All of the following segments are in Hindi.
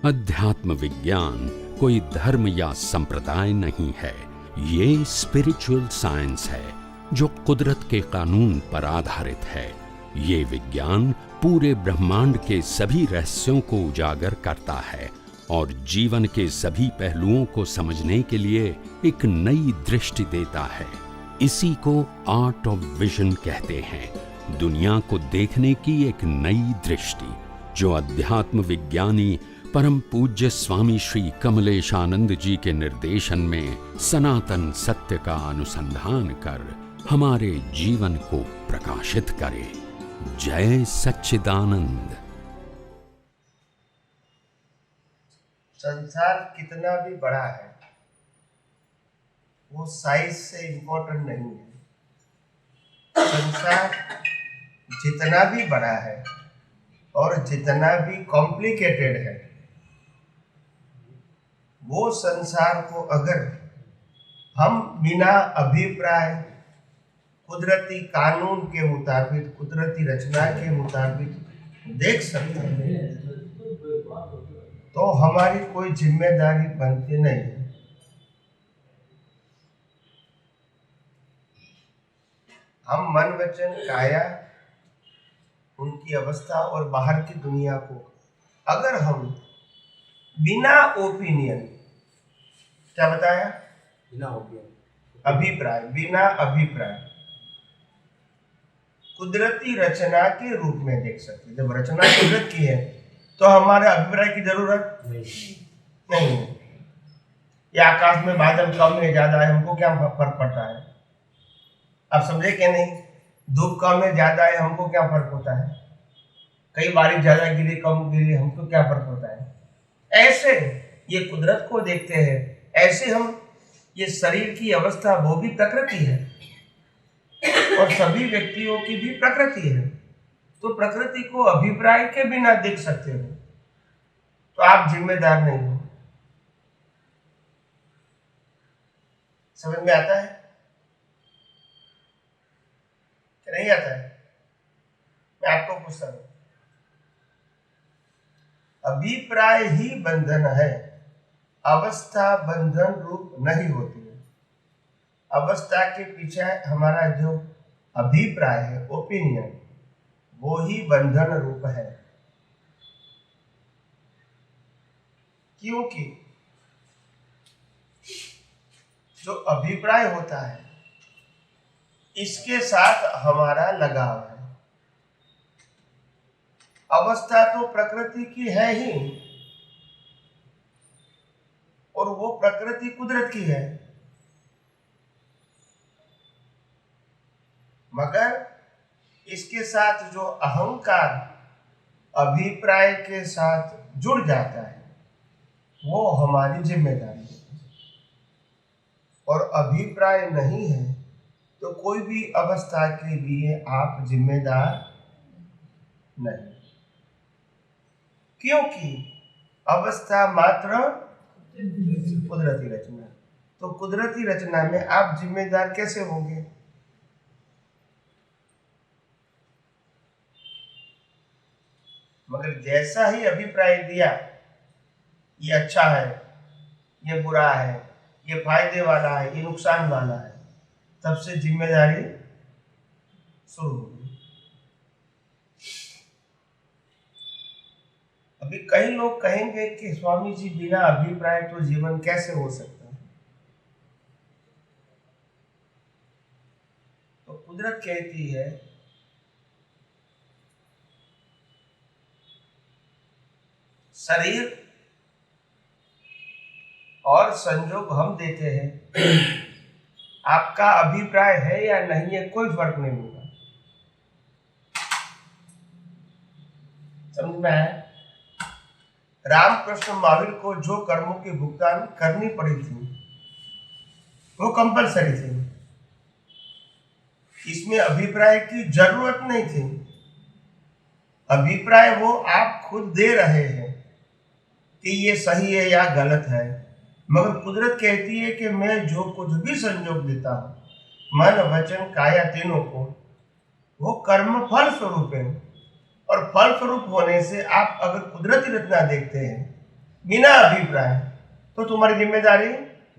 अध्यात्म विज्ञान कोई धर्म या संप्रदाय नहीं है, ये स्पिरिचुअल साइंस है जो कुदरत के कानून पर आधारित है। ये विज्ञान पूरे ब्रह्मांड के सभी रहस्यों को उजागर करता है और जीवन के सभी पहलुओं को समझने के लिए एक नई दृष्टि देता है। इसी को आर्ट ऑफ विजन कहते हैं, दुनिया को देखने की एक नई दृष्टि, जो अध्यात्म विज्ञानी परम पूज्य स्वामी श्री कमलेशानंद जी के निर्देशन में सनातन सत्य का अनुसंधान कर हमारे जीवन को प्रकाशित करे। जय सच्चिदानंद। संसार कितना भी बड़ा है वो साइज से इम्पोर्टेंट नहीं है। संसार जितना भी बड़ा है और जितना भी कॉम्प्लिकेटेड है, वो संसार को अगर हम बिना अभिप्राय कुदरती कानून के मुताबिक, कुदरती रचना के मुताबिक देख सकते हैं तो हमारी कोई जिम्मेदारी बनती नहीं है। हम मन वचन काया, उनकी अवस्था और बाहर की दुनिया को अगर हम बिना ओपिनियन, क्या बताया, बिना ओपिनियन, अभिप्राय, बिना अभिप्राय कुदरती रचना के रूप में देख सकते। जब रचना कुदरत की है तो हमारे अभिप्राय की जरूरत नहीं है। या आकाश में बादल कम है ज्यादा है, हमको क्या फर्क पड़ता है? आप समझे क्या नहीं? धूप कम है ज्यादा है, हमको क्या फर्क होता है? कई बारिश ज्यादा गिरी कम गिरी, हमको क्या फर्क होता है? ऐसे ये कुदरत को देखते हैं, ऐसे हम ये शरीर की अवस्था, वो भी प्रकृति है और सभी व्यक्तियों की भी प्रकृति है। तो प्रकृति को अभिप्राय के बिना देख सकते हो तो आप जिम्मेदार नहीं हो। समझ में आता है कि नहीं आता है? मैं आपको पूछता हूं, अभिप्राय ही बंधन है, अवस्था बंधन रूप नहीं होती है। अवस्था के पीछे हमारा जो अभिप्राय है, ओपिनियन, वो ही बंधन रूप है। क्योंकि जो अभिप्राय होता है इसके साथ हमारा लगाव है। अवस्था तो प्रकृति की है ही और वो प्रकृति कुदरत की है, मगर इसके साथ जो अहंकार अभिप्राय के साथ जुड़ जाता है वो हमारी जिम्मेदारी है। और अभिप्राय नहीं है तो कोई भी अवस्था के लिए आप जिम्मेदार नहीं, क्योंकि अवस्था मात्र कुदरती रचना। तो कुदरती रचना में आप जिम्मेदार कैसे होंगे? मगर जैसा ही अभिप्राय दिया, ये अच्छा है, ये बुरा है, ये फायदे वाला है, ये नुकसान वाला है, तब से जिम्मेदारी शुरू होगी। अभी कई लोग कहेंगे कि स्वामी जी बिना अभिप्राय तो जीवन कैसे हो सकता है? तो कुदरत कहती है शरीर और संजोग हम देते हैं, आपका अभिप्राय है या नहीं है कोई फर्क नहीं होगा। समझ में आया? रामकृष्ण महावीर को जो कर्मों की भुगतान करनी पड़ी थी वो कंपलसरी थी, इसमें अभिप्राय की जरूरत नहीं थी। अभिप्राय वो आप खुद दे रहे हैं कि ये सही है या गलत है, मगर कुदरत कहती है कि मैं जो कुछ भी संजोग देता हूं, मन वचन काया तीनों को, वो कर्म फल स्वरूप है। और फल स्वरूप होने से आप अगर कुदरती रचना देखते हैं बिना अभिप्राय, तो तुम्हारी जिम्मेदारी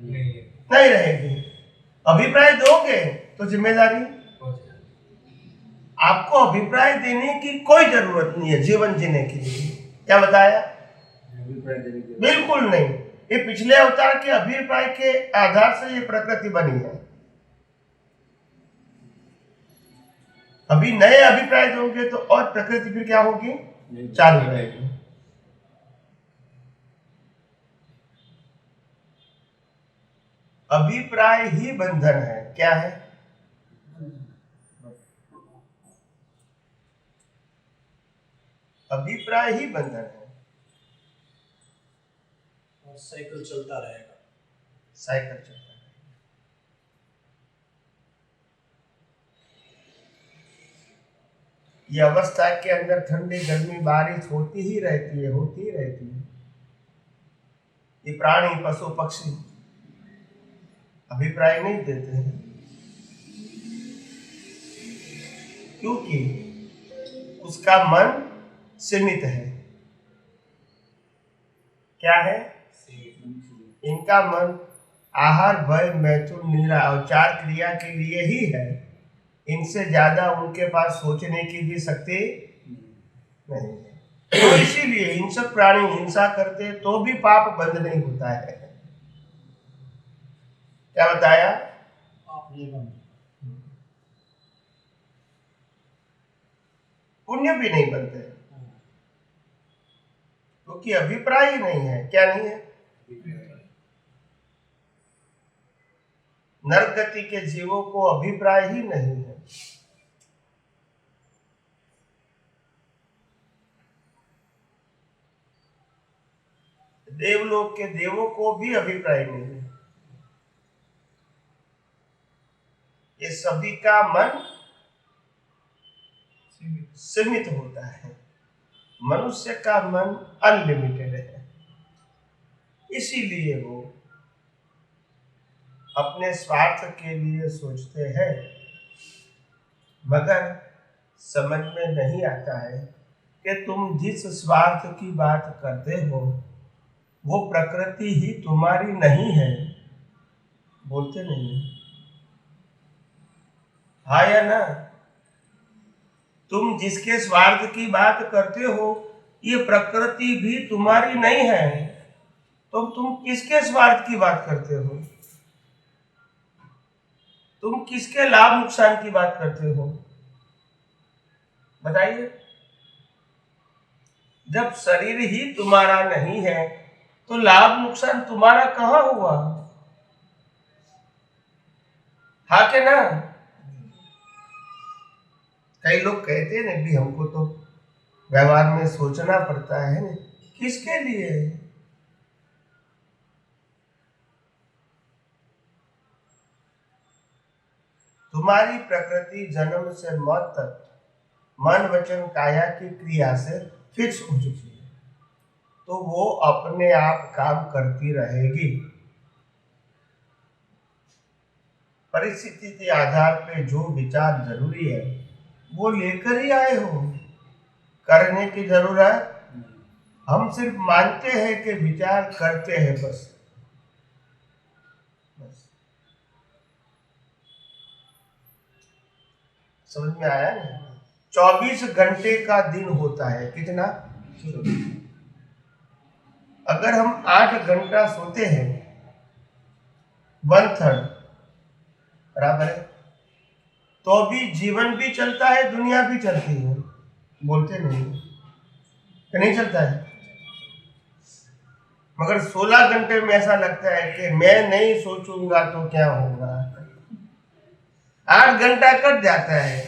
नहीं रहेगी। अभिप्राय दोगे तो जिम्मेदारी। आपको अभिप्राय देने की कोई जरूरत नहीं है जीवन जीने के लिए। क्या बताया? बिल्कुल नहीं। ये पिछले अवतार के अभिप्राय के आधार से ये प्रकृति बनी है। अभी नए अभिप्राय दोगे तो और प्रकृति फिर क्या होगी? चालू रहेगी। अभिप्राय ही बंधन है। क्या है? अभिप्राय ही बंधन है। और साइकिल चलता रहेगा। साइकिल चलता रहेगा। ये अवस्था के अंदर ठंडी गर्मी बारिश होती ही रहती है, होती ही रहती है। ये प्राणी पशु पक्षी अभिप्राय नहीं देते हैं, क्योंकि उसका मन सीमित है। क्या है? इनका मन आहार, भय, मैथुन, निद्रा और 4 क्रिया के लिए ही है। इनसे ज्यादा उनके पास सोचने की भी शक्ति नहीं है। तो इसीलिए हिंसक प्राणी हिंसा करते तो भी पाप बंद नहीं होता है। क्या बताया? पुण्य भी नहीं बनते, क्योंकि अभिप्राय ही नहीं है। क्या नहीं है? नरक गति के जीवों को अभिप्राय ही नहीं है। देवलोक के देवों को भी अभिप्राय नहीं है। ये सभी का मन सीमित होता है। मनुष्य का मन अनलिमिटेड है। इसीलिए वो अपने स्वार्थ के लिए सोचते हैं, मगर समझ में नहीं आता है कि तुम जिस स्वार्थ की बात करते हो वो प्रकृति ही तुम्हारी नहीं है। बोलते नहीं हाँ या ना? तुम जिसके स्वार्थ की बात करते हो ये प्रकृति भी तुम्हारी नहीं है, तो तुम किसके स्वार्थ की बात करते हो? तुम किसके लाभ नुकसान की बात करते हो? बताइए। जब शरीर ही तुम्हारा नहीं है तो लाभ नुकसान तुम्हारा कहां हुआ? हाँ के ना? कई लोग कहते हैं ना भी हमको तो व्यवहार में सोचना पड़ता है ना, किसके लिए? तुम्हारी प्रकृति जन्म से मौत तक मन वचन काया की क्रिया से फिक्स हो चुकी है, तो वो अपने आप काम करती रहेगी। परिस्थिति के आधार पे जो विचार जरूरी है वो लेकर ही आए हो। करने की जरूरत, हम सिर्फ मानते हैं कि विचार करते हैं बस। समझ में आया ना? 24 घंटे का दिन होता है। कितना? अगर हम 8 घंटा सोते हैं, 1/3 बराबर है, तो भी जीवन भी चलता है, दुनिया भी चलती है। बोलते नहीं कि नहीं चलता है? मगर 16 घंटे में ऐसा लगता है कि मैं नहीं सोचूंगा तो क्या होगा। 8 घंटा कट जाता है,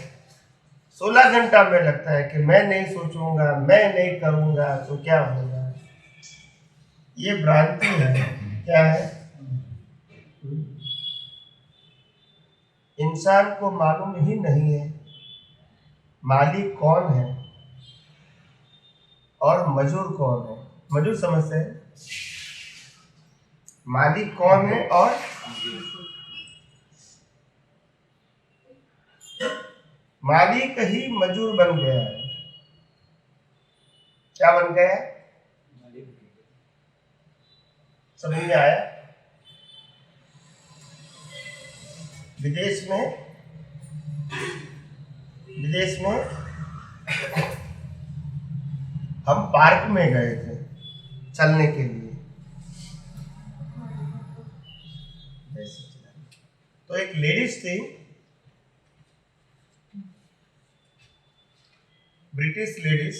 16 घंटा में लगता है कि मैं नहीं सोचूंगा, मैं नहीं करूंगा तो क्या होगा। ये भ्रांति है। क्या है? इंसान को मालूम ही नहीं है मालिक कौन है और मजूर कौन है। मजूर समझते हैं? मालिक कौन है और मालिक ही मजूर बन गया है। क्या बन गया है? समझ में आया? विदेश में हम पार्क में गए थे चलने के लिए। तो एक लेडीज थी, ब्रिटिश लेडीज,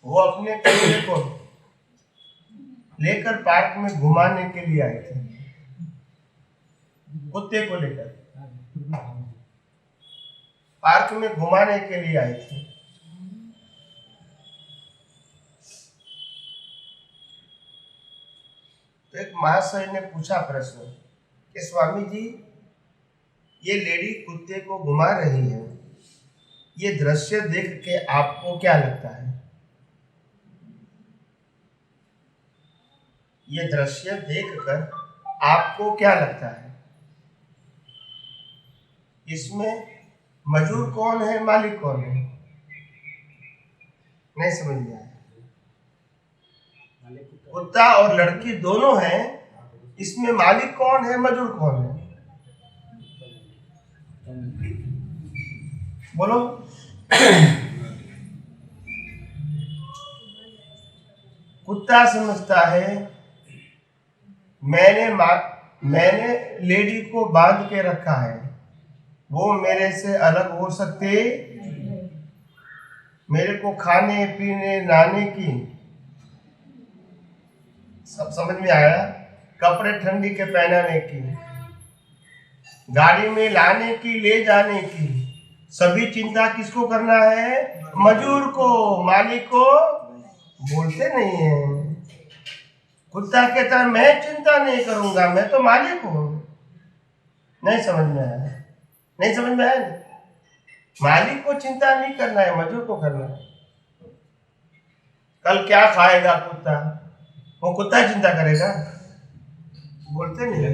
वो अपने कुत्ते को लेकर पार्क में घुमाने के लिए आई थी। कुत्ते को लेकर पार्क में घुमाने के लिए आई थी। तो एक महाशय ने पूछा प्रश्न कि स्वामी जी, ये लेडी कुत्ते को घुमा रही है, ये दृश्य देख के आपको क्या लगता है? ये दृश्य देखकर आपको क्या लगता है? इसमें मजदूर कौन है, मालिक कौन है? नहीं समझ में आया। कुत्ता और लड़की दोनों हैं, इसमें मालिक कौन है, मजदूर कौन है? बोलो। कुत्ता समझता है मैंने लेडी को बांध के रखा है, वो मेरे से अलग हो सकते, मेरे को खाने पीने नहाने की, सब समझ में आया, कपड़े ठंडी के पहनाने की, गाड़ी में लाने की, ले जाने की, सभी चिंता किसको करना है? मजदूर को, मालिक को बोलते नहीं है। कुत्ता कहता है मैं चिंता नहीं करूंगा, मैं तो मालिक हूं। नहीं समझ में आया? नहीं समझ में आया? मालिक को चिंता नहीं करना है, मजदूर को करना है। कल क्या खाएगा कुत्ता, वो कुत्ता चिंता करेगा? बोलते नहीं है।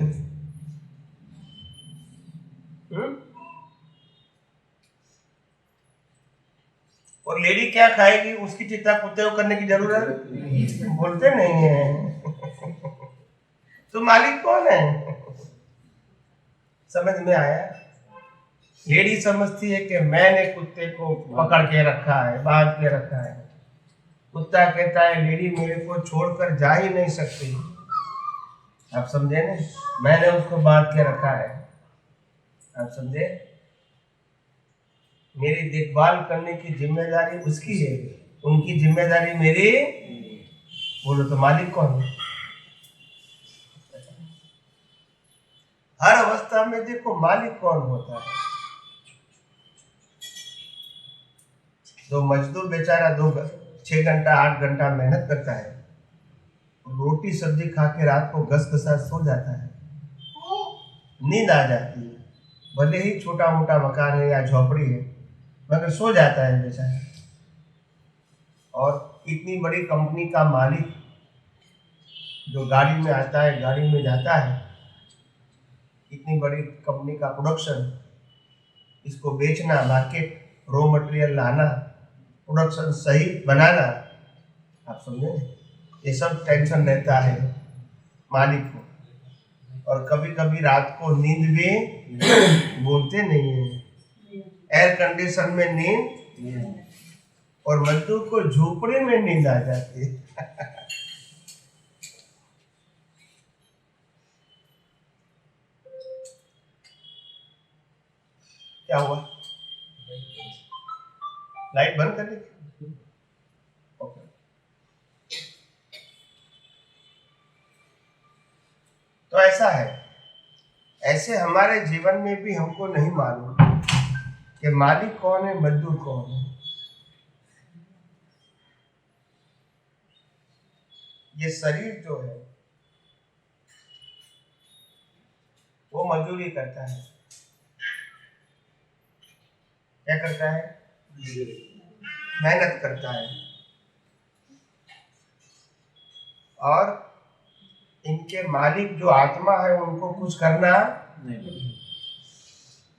और लेडी क्या खाएगी, उसकी चिंता कुत्ते को करने की जरूरत बोलते नहीं है। तो मालिक कौन है? समझ में आया? लेडी समझती है कि मैंने कुत्ते को पकड़ के रखा है, बांध के रखा है। कुत्ता कहता है लेडी मेरे को छोड़कर जा ही नहीं सकती। आप समझे ना, मैंने उसको बांध के रखा है। आप समझे? मेरी देखभाल करने की जिम्मेदारी उसकी है, उनकी जिम्मेदारी मेरी। बोलो तो मालिक कौन है? हर अवस्था में देखो मालिक कौन होता है। तो मजदूर बेचारा 6 घंटा 8 घंटा मेहनत करता है, रोटी सब्जी खा के रात को गस-गसा सो जाता है, नींद आ जाती है, भले ही छोटा मोटा मकान है या झोपड़ी है, मगर सो जाता है बेचारा। और इतनी बड़ी कंपनी का मालिक जो गाड़ी में आता है, गाड़ी में जाता है, इतनी बड़ी कंपनी का प्रोडक्शन, इसको बेचना, मार्केट, रॉ मटेरियल लाना, प्रोडक्शन सही बनाना, आप समझे, ये सब टेंशन रहता है मालिक को। और कभी कभी रात को नींद भी बोलते नहीं है, एयर कंडीशन में नींद, और मजदूर को झोपड़े में नींद आ जाती है। क्या हुआ? लाइट बंद कर दी? ओके। तो ऐसा है, ऐसे हमारे जीवन में भी हमको नहीं मालूम कि मालिक कौन है, मजदूर कौन है। ये शरीर जो है वो मजदूरी करता है। क्या करता है? मेहनत करता है। और इनके मालिक जो आत्मा है उनको कुछ करना नहीं।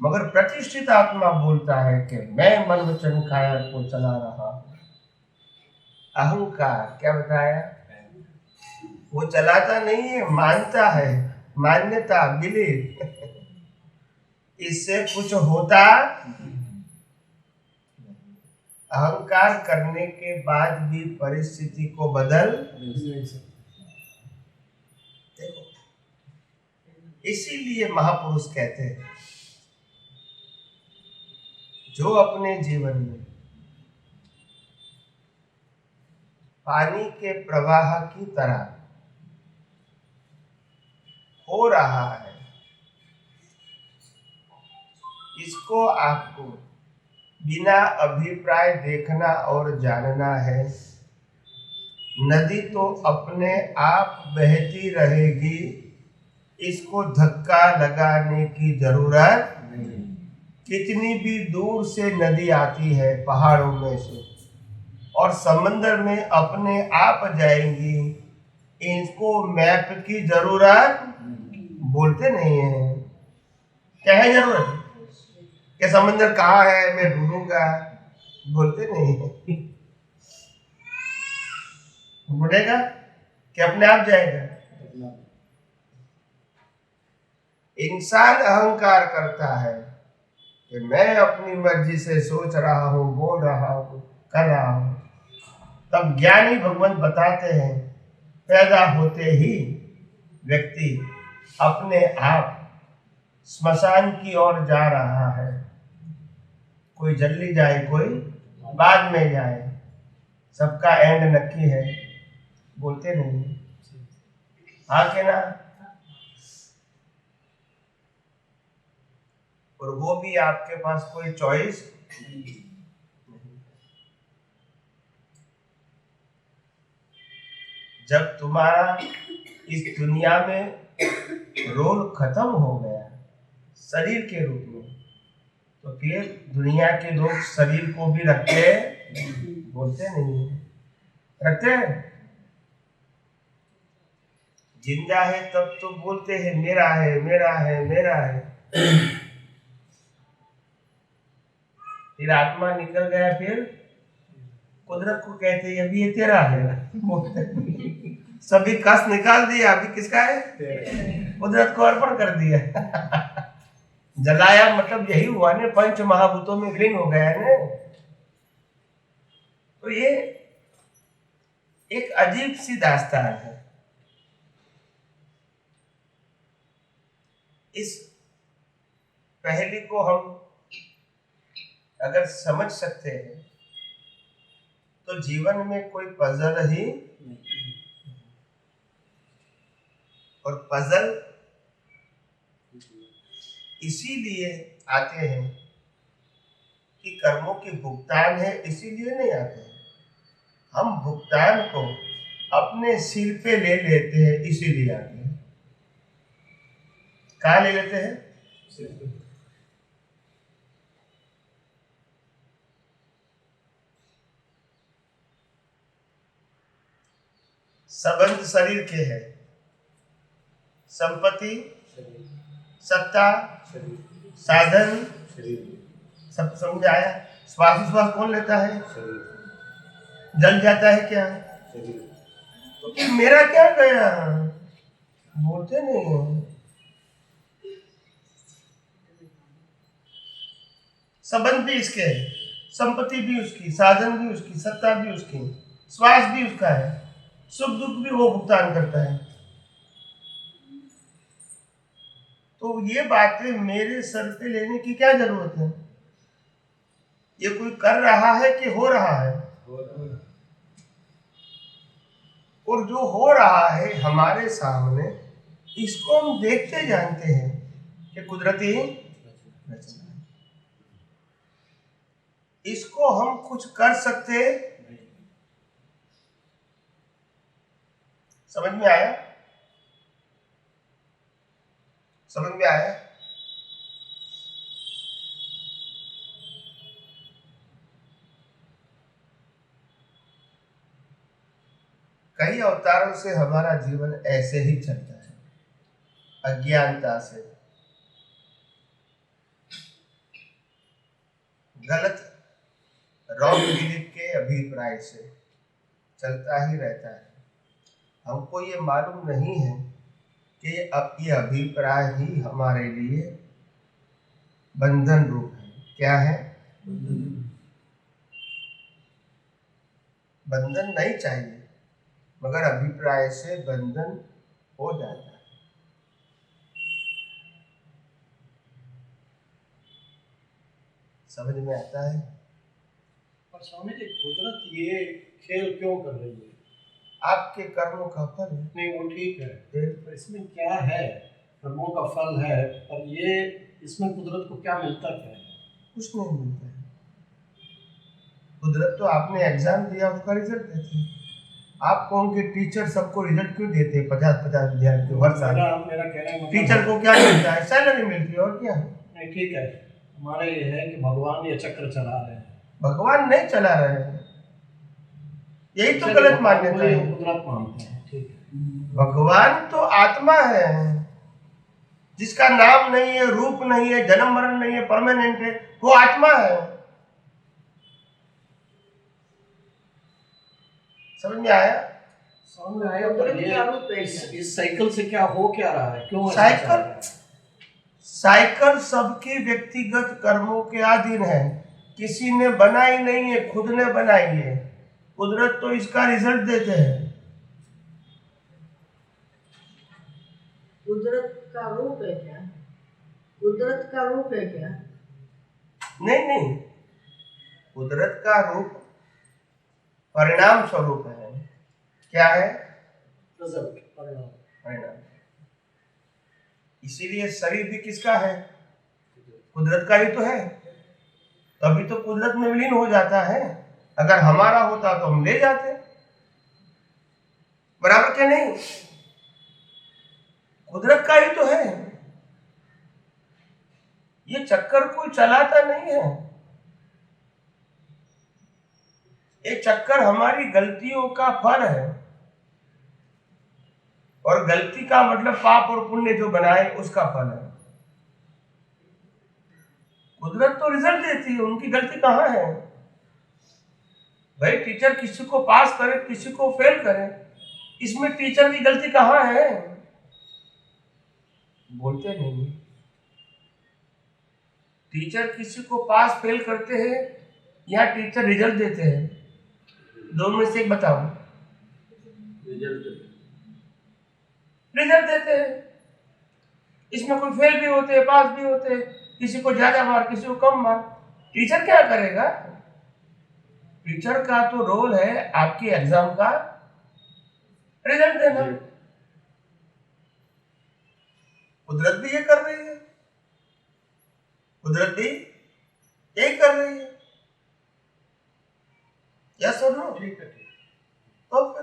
मगर प्रतिष्ठित आत्मा बोलता है कि मैं मन वचन काया को चला रहा हूं। अहंकार क्या बताया? वो चलाता नहीं है, मानता है, मान्यता, बिलीव। इससे कुछ होता, अहंकार करने के बाद भी परिस्थिति को बदल देखो। इसीलिए महापुरुष कहते हैं, जो अपने जीवन में पानी के प्रवाह की तरह हो रहा है, इसको आपको बिना अभिप्राय देखना और जानना है। नदी तो अपने आप बहती रहेगी, इसको धक्का लगाने की जरूरत नहीं। कितनी भी दूर से नदी आती है पहाड़ों में से और समंदर में अपने आप जाएंगी, इनको मैप की जरूरत बोलते नहीं है। क्या है जरूरत कि समंदर कहाँ है मैं ढूंढूंगा, बोलते नहीं है। बोलेगा कि अपने आप जाएगा। इंसान अहंकार करता है कि मैं अपनी मर्जी से सोच रहा हूँ, बोल रहा हूँ, कर रहा हूँ। तब ज्ञानी भगवान बताते हैं, पैदा होते ही व्यक्ति अपने आप स्मशान की ओर जा रहा है। कोई जल्दी जाए, कोई बाद में जाए, सबका एंड नक्की है, बोलते नहीं। हाँ के ना? और वो भी आपके पास कोई चॉइस नहीं। जब तुम्हारा इस दुनिया में रोल खत्म हो गया शरीर के रूप में, तो फिर दुनिया के लोग शरीर को भी रखते, बोलते नहीं रखते। जिंदा है तब तो बोलते हैं मेरा है, मेरा है, मेरा है। फिर आत्मा निकल गया, फिर कुदरत को कहते हैं अभी ये तेरा है। सभी कष्ट निकाल दिया, अभी किसका है? कुदरत को अर्पण कर दिया। जलाया मतलब यही हुआ ने, पंच महाभूतों में विलीन हो गया ने। तो ये एक अजीब सी दास्तान है। इस पहेली को हम अगर समझ सकते हैं तो जीवन में कोई पजल ही, और पजल इसीलिए आते हैं कि कर्मों की भुगतान है, इसीलिए नहीं आते हैं। हम भुगतान को अपने सिर पे ले लेते हैं, इसीलिए आते हैं। कहाँ ले लेते हैं? सिर पे। संबंध शरीर के है, संपत्ति, सत्ता, साधन, सब समझ आया। श्वास श्वास कौन लेता है? जल जाता है क्या? तो फिर मेरा क्या गया, बोलते नहीं हो। संबंध भी इसके है, संपत्ति भी उसकी, साधन भी उसकी, सत्ता भी उसकी, श्वास भी उसका है, सुख दुख भी वो भुगतान करता है। तो ये बातें मेरे सर पे लेने की क्या जरूरत है? ये कोई कर रहा है कि हो रहा है? और जो हो रहा है हमारे सामने, इसको हम देखते जानते हैं कि कुदरती रचना, इसको हम कुछ कर सकते। समझ में आया? समझ में आया? कई अवतारों से हमारा जीवन ऐसे ही चलता है, अज्ञानता से, गलत रॉन्ग बिलीफ के अभिप्राय से चलता ही रहता है। हमको ये मालूम नहीं है कि अब ये अभिप्राय ही हमारे लिए बंधन रूप है। क्या है? बंधन नहीं चाहिए, मगर अभिप्राय से बंधन हो जाता है। समझ में आता है? पर स्वामी जी, कुदरत ये खेल क्यों कर रही है? आपके कर्मों का फल है। नहीं, वो ठीक है, फिर पर इसमें क्या है? कर्मों का फल है, पर ये इसमें कुदरत को क्या मिलता क्या है? कुछ नहीं मिलता है। कुदरत तो आपने एग्जाम दिया, उसका रिजल्ट देते हैं। आपको उनके टीचर सबको रिजल्ट क्यों देते हैं? 50-50 विद्यार्थी हर साल। मेरा कहना है टीचर को क्या मिलता है? सैलरी मिलती है, और क्या? नहीं, ठीक है, हमारा ये है कि भगवान ये चक्र चला रहे हैं। भगवान नहीं चला रहे हैं, यही तो गलत मान्यता है। कुदरत मानते हैं, ठीक है। भगवान तो आत्मा है, जिसका नाम नहीं है, रूप नहीं है, जन्म मरण नहीं है, परमानेंट है, वो आत्मा है। समझ में आया? सामने आया, पर ये इस साइकिल से क्या हो क्या रहा है? क्यों ऐसा चल रहा है? साइकिल सबके व्यक्तिगत कर्मों के अधीन है, किसी ने बनाई नहीं है, खुद ने बनाई है। कुदरत तो इसका रिजल्ट देते हैं। कुदरत का रूप है क्या? कुदरत का रूप है क्या? नहीं, कुदरत का रूप परिणाम स्वरूप है। क्या है? रिजल्ट, परिणाम। इसीलिए शरीर भी किसका है? कुदरत का ही तो है, तभी तो कुदरत में विलीन हो जाता है। अगर हमारा होता तो हम ले जाते। बराबर क्या नहीं? कुदरत का ही तो है, ये चक्कर कोई चलाता नहीं है। ये चक्कर हमारी गलतियों का फल है, और गलती का मतलब पाप और पुण्य जो बनाए उसका फल है। कुदरत तो रिजल्ट देती है, उनकी गलती कहाँ है? भाई टीचर किसी को पास करे, किसी को फेल करे, इसमें टीचर की गलती कहाँ है? बोलते नहीं। टीचर किसी को पास फेल करते हैं या टीचर रिजल्ट देते हैं? दोनों में से एक बताओ। रिजल्ट देते हैं। इसमें कोई फेल भी होते हैं, पास भी होते हैं, किसी को ज्यादा मार्क, किसी को कम मार्क। टीचर क्या करेगा? टीचर का तो रोल है आपकी एग्जाम का रिजल्ट देना। कुदरत भी ये कर रही है, कुदरत भी यही कर रही है। क्या सुन लो? ठीक है। तो फिर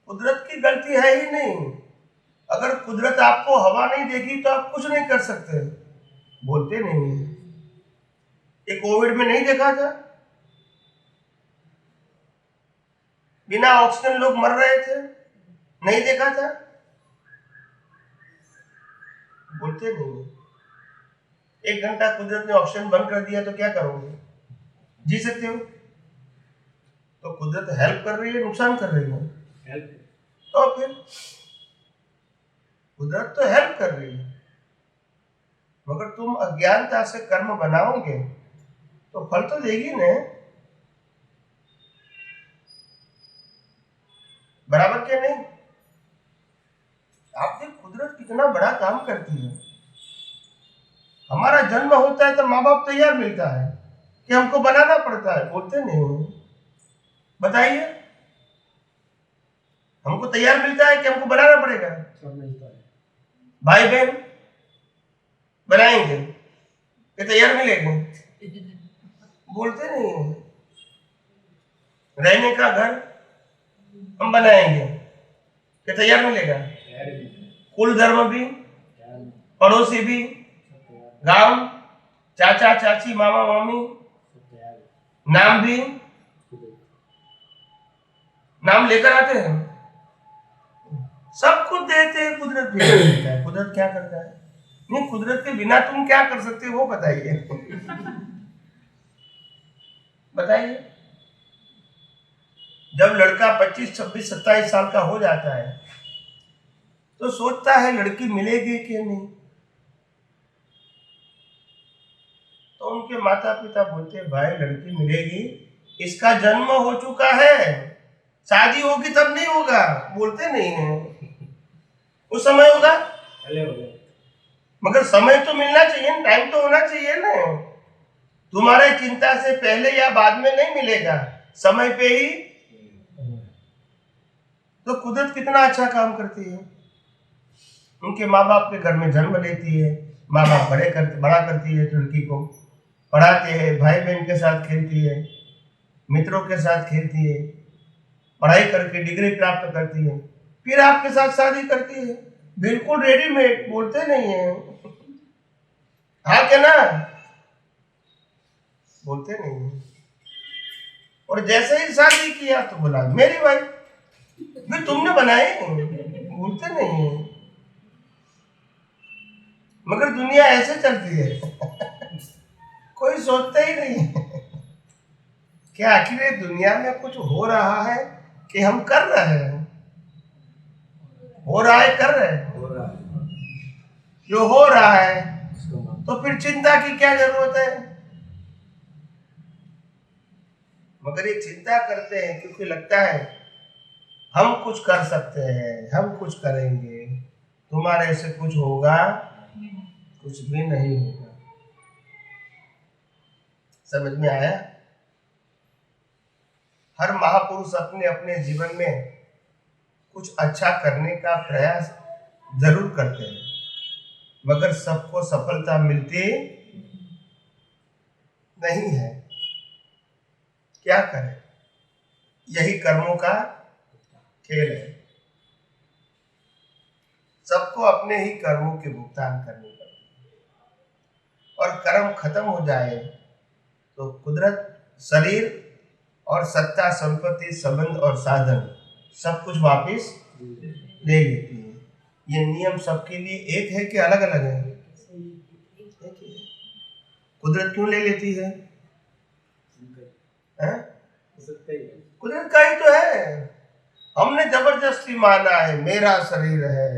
कुदरत की गलती है ही नहीं। अगर कुदरत आपको हवा नहीं देगी तो आप कुछ नहीं कर सकते। बोलते नहीं। ये कोविड में नहीं देखा था? बिना ऑक्सीजन लोग मर रहे थे, नहीं देखा था? बोलते नहीं। 1 घंटा कुदरत ने ऑक्सीजन बंद कर दिया तो क्या करोगे? जी सकते हो? तो कुदरत हेल्प कर रही है, नुकसान कर रही है? हेल्प। तो फिर कुदरत तो हेल्प कर रही है, मगर तुम अज्ञानता से कर्म बनाओगे तो फल तो देगी ना। बराबर क्या नहीं? आप देख कुदरत कितना बड़ा काम करती है। हमारा जन्म होता है तो माँ बाप तैयार मिलता है कि हमको बनाना पड़ता है। बोलते नहीं। बताइए, हमको तैयार मिलता है कि हमको बनाना पड़ेगा? सब मिलता है। भाई बहन बनाएंगे कि तैयार मिलेगा? बोलते नहीं। रहने का घर हम बनाएंगे कि तैयार मिलेगा? कुल धर्म भी, पड़ोसी भी, गांव, चाचा चाची, मामा मामी, नाम भी, नाम लेकर आते हैं। सब कुछ देते हैं, कुदरत भी देता है। कुदरत क्या करता है? नहीं, कुदरत के बिना तुम क्या कर सकते हो वो बताइए। बताइए। जब लड़का 25, 26, 27 साल का हो जाता है तो सोचता है लड़की मिलेगी कि नहीं। तो उनके माता पिता बोलते हैं भाई लड़की मिलेगी, इसका जन्म हो चुका है, शादी होगी तब नहीं होगा। बोलते नहीं है, उस समय होगा, मगर समय तो मिलना चाहिए, टाइम तो होना चाहिए ना। तुम्हारे चिंता से पहले या बाद में नहीं मिलेगा, समय पे ही। तो कुदरत कितना अच्छा काम करती है। उनके माँ बाप के घर में जन्म लेती है, माँ बाप बड़ा करती है, लड़की को पढ़ाते हैं, भाई बहन के साथ खेलती है, मित्रों के साथ खेलती है, पढ़ाई करके डिग्री प्राप्त करती है, फिर आपके साथ शादी करती है, बिल्कुल रेडीमेड। बोलते नहीं है, हाँ क्या ना, बोलते नहीं है। और जैसे ही शादी किया तो बोला मेरी वाइफ, भी तुमने बनाई, बोलते नहीं है। मगर दुनिया ऐसे चलती है कोई सोचता ही नहीं है कि आखिर दुनिया में कुछ हो रहा है कि हम कर रहे हैं। हो रहा है, कर रहे हैं, जो हो रहा है तो फिर चिंता की क्या जरूरत है। मगर ये चिंता करते हैं क्योंकि लगता है हम कुछ कर सकते हैं, हम कुछ करेंगे, तुम्हारे से कुछ होगा, कुछ भी नहीं होगा। समझ में आया? हर महापुरुष अपने अपने जीवन में कुछ अच्छा करने का प्रयास जरूर करते हैं, मगर सबको सफलता मिलती नहीं है। क्या करें, यही कर्मों का खेल है। सबको अपने ही कर्मों के भुगतान करने पड़ते हैं, और कर्म खत्म हो जाए तो कुदरत शरीर और सत्ता, संपत्ति, संबंध और साधन सब कुछ वापस ले लेती है। ये नियम सबके लिए एक है कि अलग अलग है? एक ही है। कुदरत क्यों ले लेती है? कुदरत का ही तो है। हमने जबरदस्ती माना है मेरा शरीर है,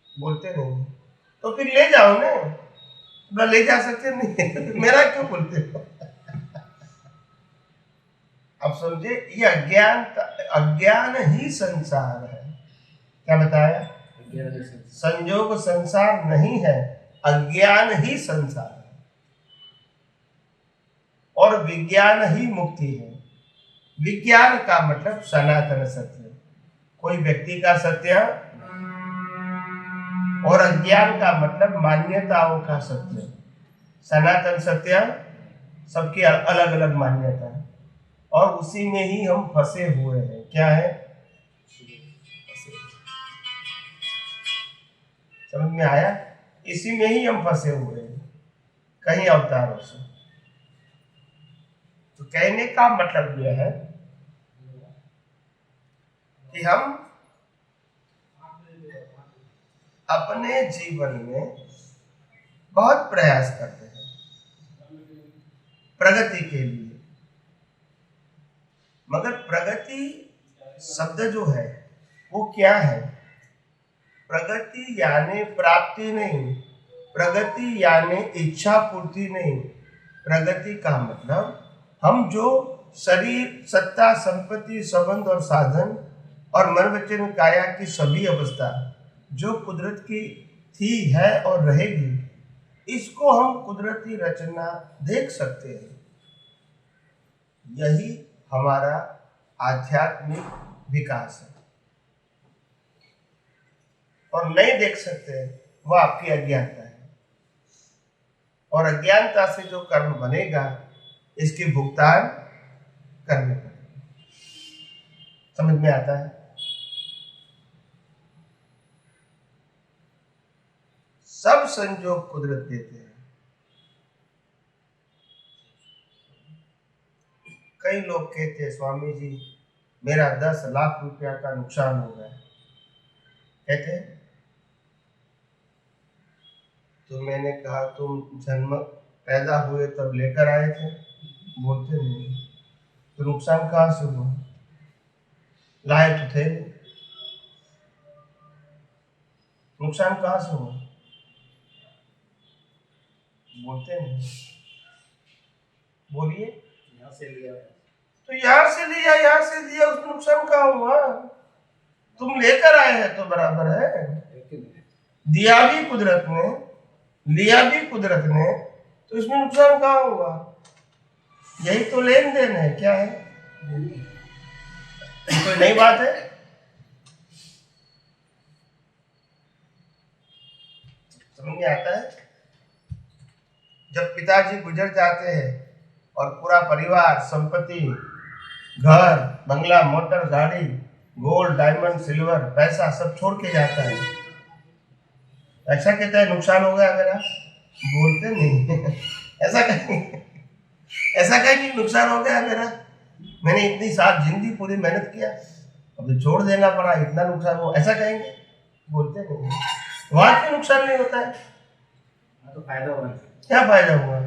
बोलते नहीं, तो फिर ले जाओ ना, ले जा सकते नहीं मेरा क्यों बोलते हो? अब समझे, ये अज्ञान ही संसार है। क्या बताया? संयोग संसार नहीं है, अज्ञान ही संसार है, और विज्ञान ही मुक्ति है। विज्ञान का मतलब सनातन सत्य, कोई व्यक्ति का सत्य, और अज्ञान का मतलब मान्यताओं का सत्य। सनातन सत्य सबकी अलग अलग मान्यता है, और उसी में ही हम फंसे हुए हैं। क्या है? समझ में आया? इसी में ही हम फंसे हुए हैं कई अवतारों से। तो कहने का मतलब यह है कि हम अपने जीवन में बहुत प्रयास करते हैं प्रगति के लिए, मगर प्रगति शब्द जो है वो क्या है? प्रगति यानी प्राप्ति नहीं, प्रगति यानी इच्छा पूर्ति नहीं। प्रगति का मतलब हम जो शरीर, सत्ता, संपत्ति, संबंध और साधन और मन वचन काया की सभी अवस्था जो कुदरत की थी, है और रहेगी, इसको हम कुदरती रचना देख सकते हैं। यही हमारा आध्यात्मिक विकास है। और नहीं देख सकते वो आपकी अज्ञानता है, और अज्ञानता से जो कर्म बनेगा इसके भुगतान करने पड़ेगा। समझ में आता है? सब संयोग कुदरत देते हैं। कई लोग कहते हैं स्वामी जी मेरा 10 लाख रुपया का नुकसान हो गया, कहते हैं। तो मैंने कहा तुम जन्म पैदा हुए तब लेकर आए थे? बोलते नहीं। तो नुकसान कहाँ से हुआ? लाए तो थे, नुकसान कहाँ से हुआ? बोलते नहीं, बोलिए। यहाँ से लिया है। तो यहाँ से लिया, उसमें नुकसान कहाँ हुआ? तुम लेकर आए हैं तो बराबर है। दिया भी कुदरत ने, लिया भी कुदरत ने, तो इसमें नुकसान कहाँ हुआ? यही तो लेन देन है। क्या है? कोई नई बात है? समझ में आता है? जब पिताजी गुजर जाते हैं और पूरा परिवार, संपत्ति, घर, बंगला, मोटर, गाड़ी, गोल्ड, डायमंड, सिल्वर, पैसा सब छोड़ के जाता है, ऐसा कहता है नुकसान हो गया मेरा? बोलते नहीं। ऐसा कहेंगे नुकसान हो गया मेरा, मैंने इतनी साल जिंदगी पूरी मेहनत किया, अभी छोड़ देना पड़ा, इतना नुकसान हो, ऐसा कहेंगे? बोलते नहीं। वहां क्यों नुकसान नहीं होता है? तो फायदा हुआ। क्या फायदा हुआ?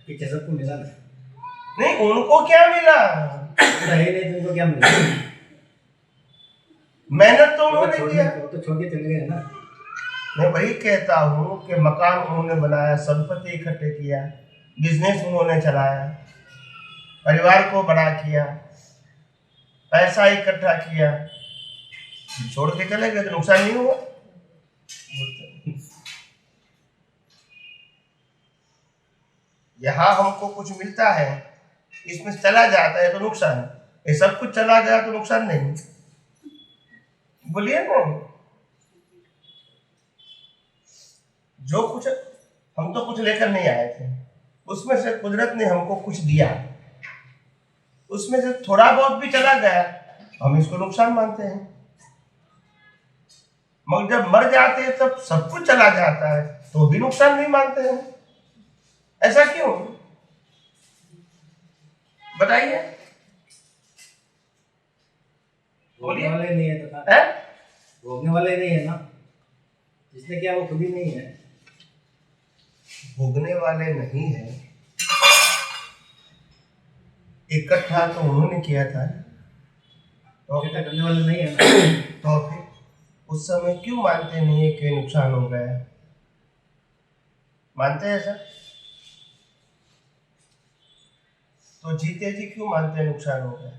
पीछे सबको मिला नहीं, उनको क्या मिला? नहीं, तुमको क्या मिला? मेहनत तो उन्होंने किया। तो छोड़ के चले गए ना। मैं वही कहता हूँ कि मकान उन्होंने बनाया, संपत्ति इकट्ठे किया, बिजनेस उन्होंने चलाया, परिवार को बड़ा किया, पैसा इकट्ठा किया, छोड़ के चले गए तो नुकसान नहीं हुआ? यहाँ हमको कुछ मिलता है, इसमें चला जाता है तो नुकसान, ये सब कुछ चला गया तो नुकसान नहीं। बोलिए ना, जो कुछ हम तो कुछ लेकर नहीं आए थे, उसमें से कुदरत ने हमको कुछ दिया, उसमें से थोड़ा बहुत भी चला गया, हम इसको नुकसान मानते हैं। मगर जब मर जाते हैं तब सब कुछ चला जाता है तो भी नुकसान नहीं मानते हैं। ऐसा क्यों? बताइए। भोगने वाले नहीं है तो है? भोगने वाले नहीं है ना, जिसने किया वो खुद ही नहीं है। भोगने वाले नहीं है, इकट्ठा तो उन्होंने किया था, तो करने वाले नहीं है ना। तो फिर उस समय क्यों मानते नहीं है कि नुकसान हो गया? मानते हैं सर? तो जीते जी क्यों मानते हैं नुकसान हो गया?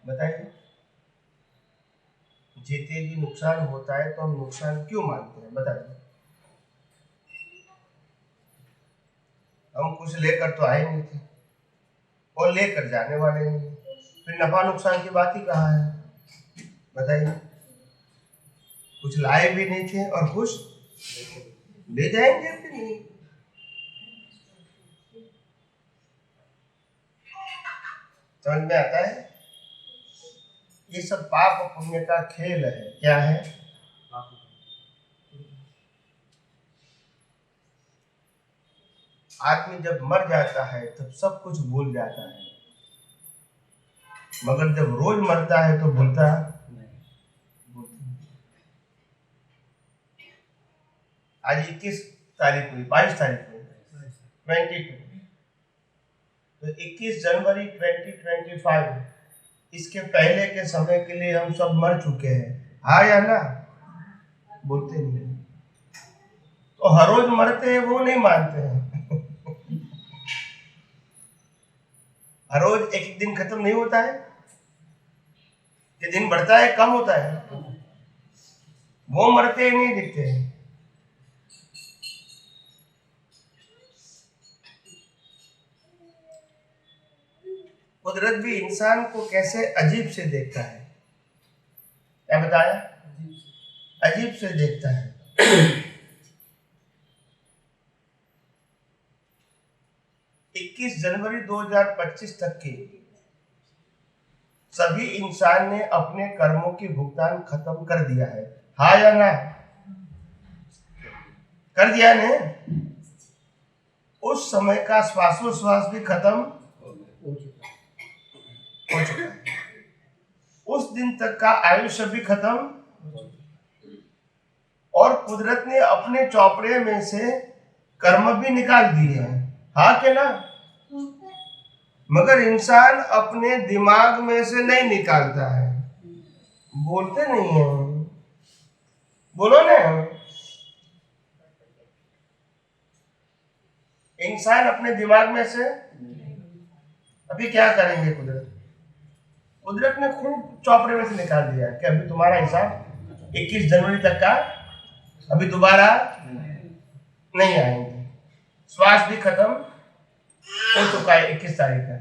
बताइए। जीते जी नुकसान होता है तो हम नुकसान क्यों मानते हैं? बताइए। हम कुछ लेकर तो आए नहीं थे और लेकर जाने वाले नहीं, फिर नफा नुकसान की बात ही कहाँ है? बताइए। कुछ लाए भी नहीं थे और कुछ ले जाएंगे भी नहीं। समझ में आता है? ये सब पाप और पुण्य का खेल है। क्या है? आदमी जब मर जाता है तब सब कुछ भूल जाता है, मगर जब रोज मरता है तो भूलता आज 21 तारीख हुई, 22 तारीख हुई, 22, तो 21 जनवरी 2025, इसके पहले के समय के लिए हम सब मर चुके हैं। हाँ या ना? बोलते नहीं। तो हर रोज मरते हैं वो नहीं मानते हैं। हर रोज एक दिन खत्म नहीं होता है कि दिन बढ़ता है कम होता है, वो मरते ही नहीं दिखते हैं। कुदरत भी इंसान को कैसे अजीब से देखता है। क्या बताया? अजीब से देखता है। 21 जनवरी 2025 तक की सभी इंसान ने अपने कर्मों की भुगतान खत्म कर दिया है। हाँ या ना? कर दिया ने? उस समय का श्वासोश्वास भी खत्म हो चुका है। उस दिन तक का आयुष्य भी खत्म, और कुदरत ने अपने चौपड़े में से कर्म भी निकाल दिए हैं। हाँ के ना? मगर इंसान अपने दिमाग में से नहीं निकालता है। बोलते नहीं है, बोलो ना। इंसान अपने दिमाग में से अभी क्या करेंगे? कुदरत ने खूब चौपड़े में से निकाल दिया कि अभी तुम्हारा हिसाब 21 जनवरी तक का, अभी दोबारा नहीं आएंगे। श्वास भी खत्म हो चुका है 21 तारीख का,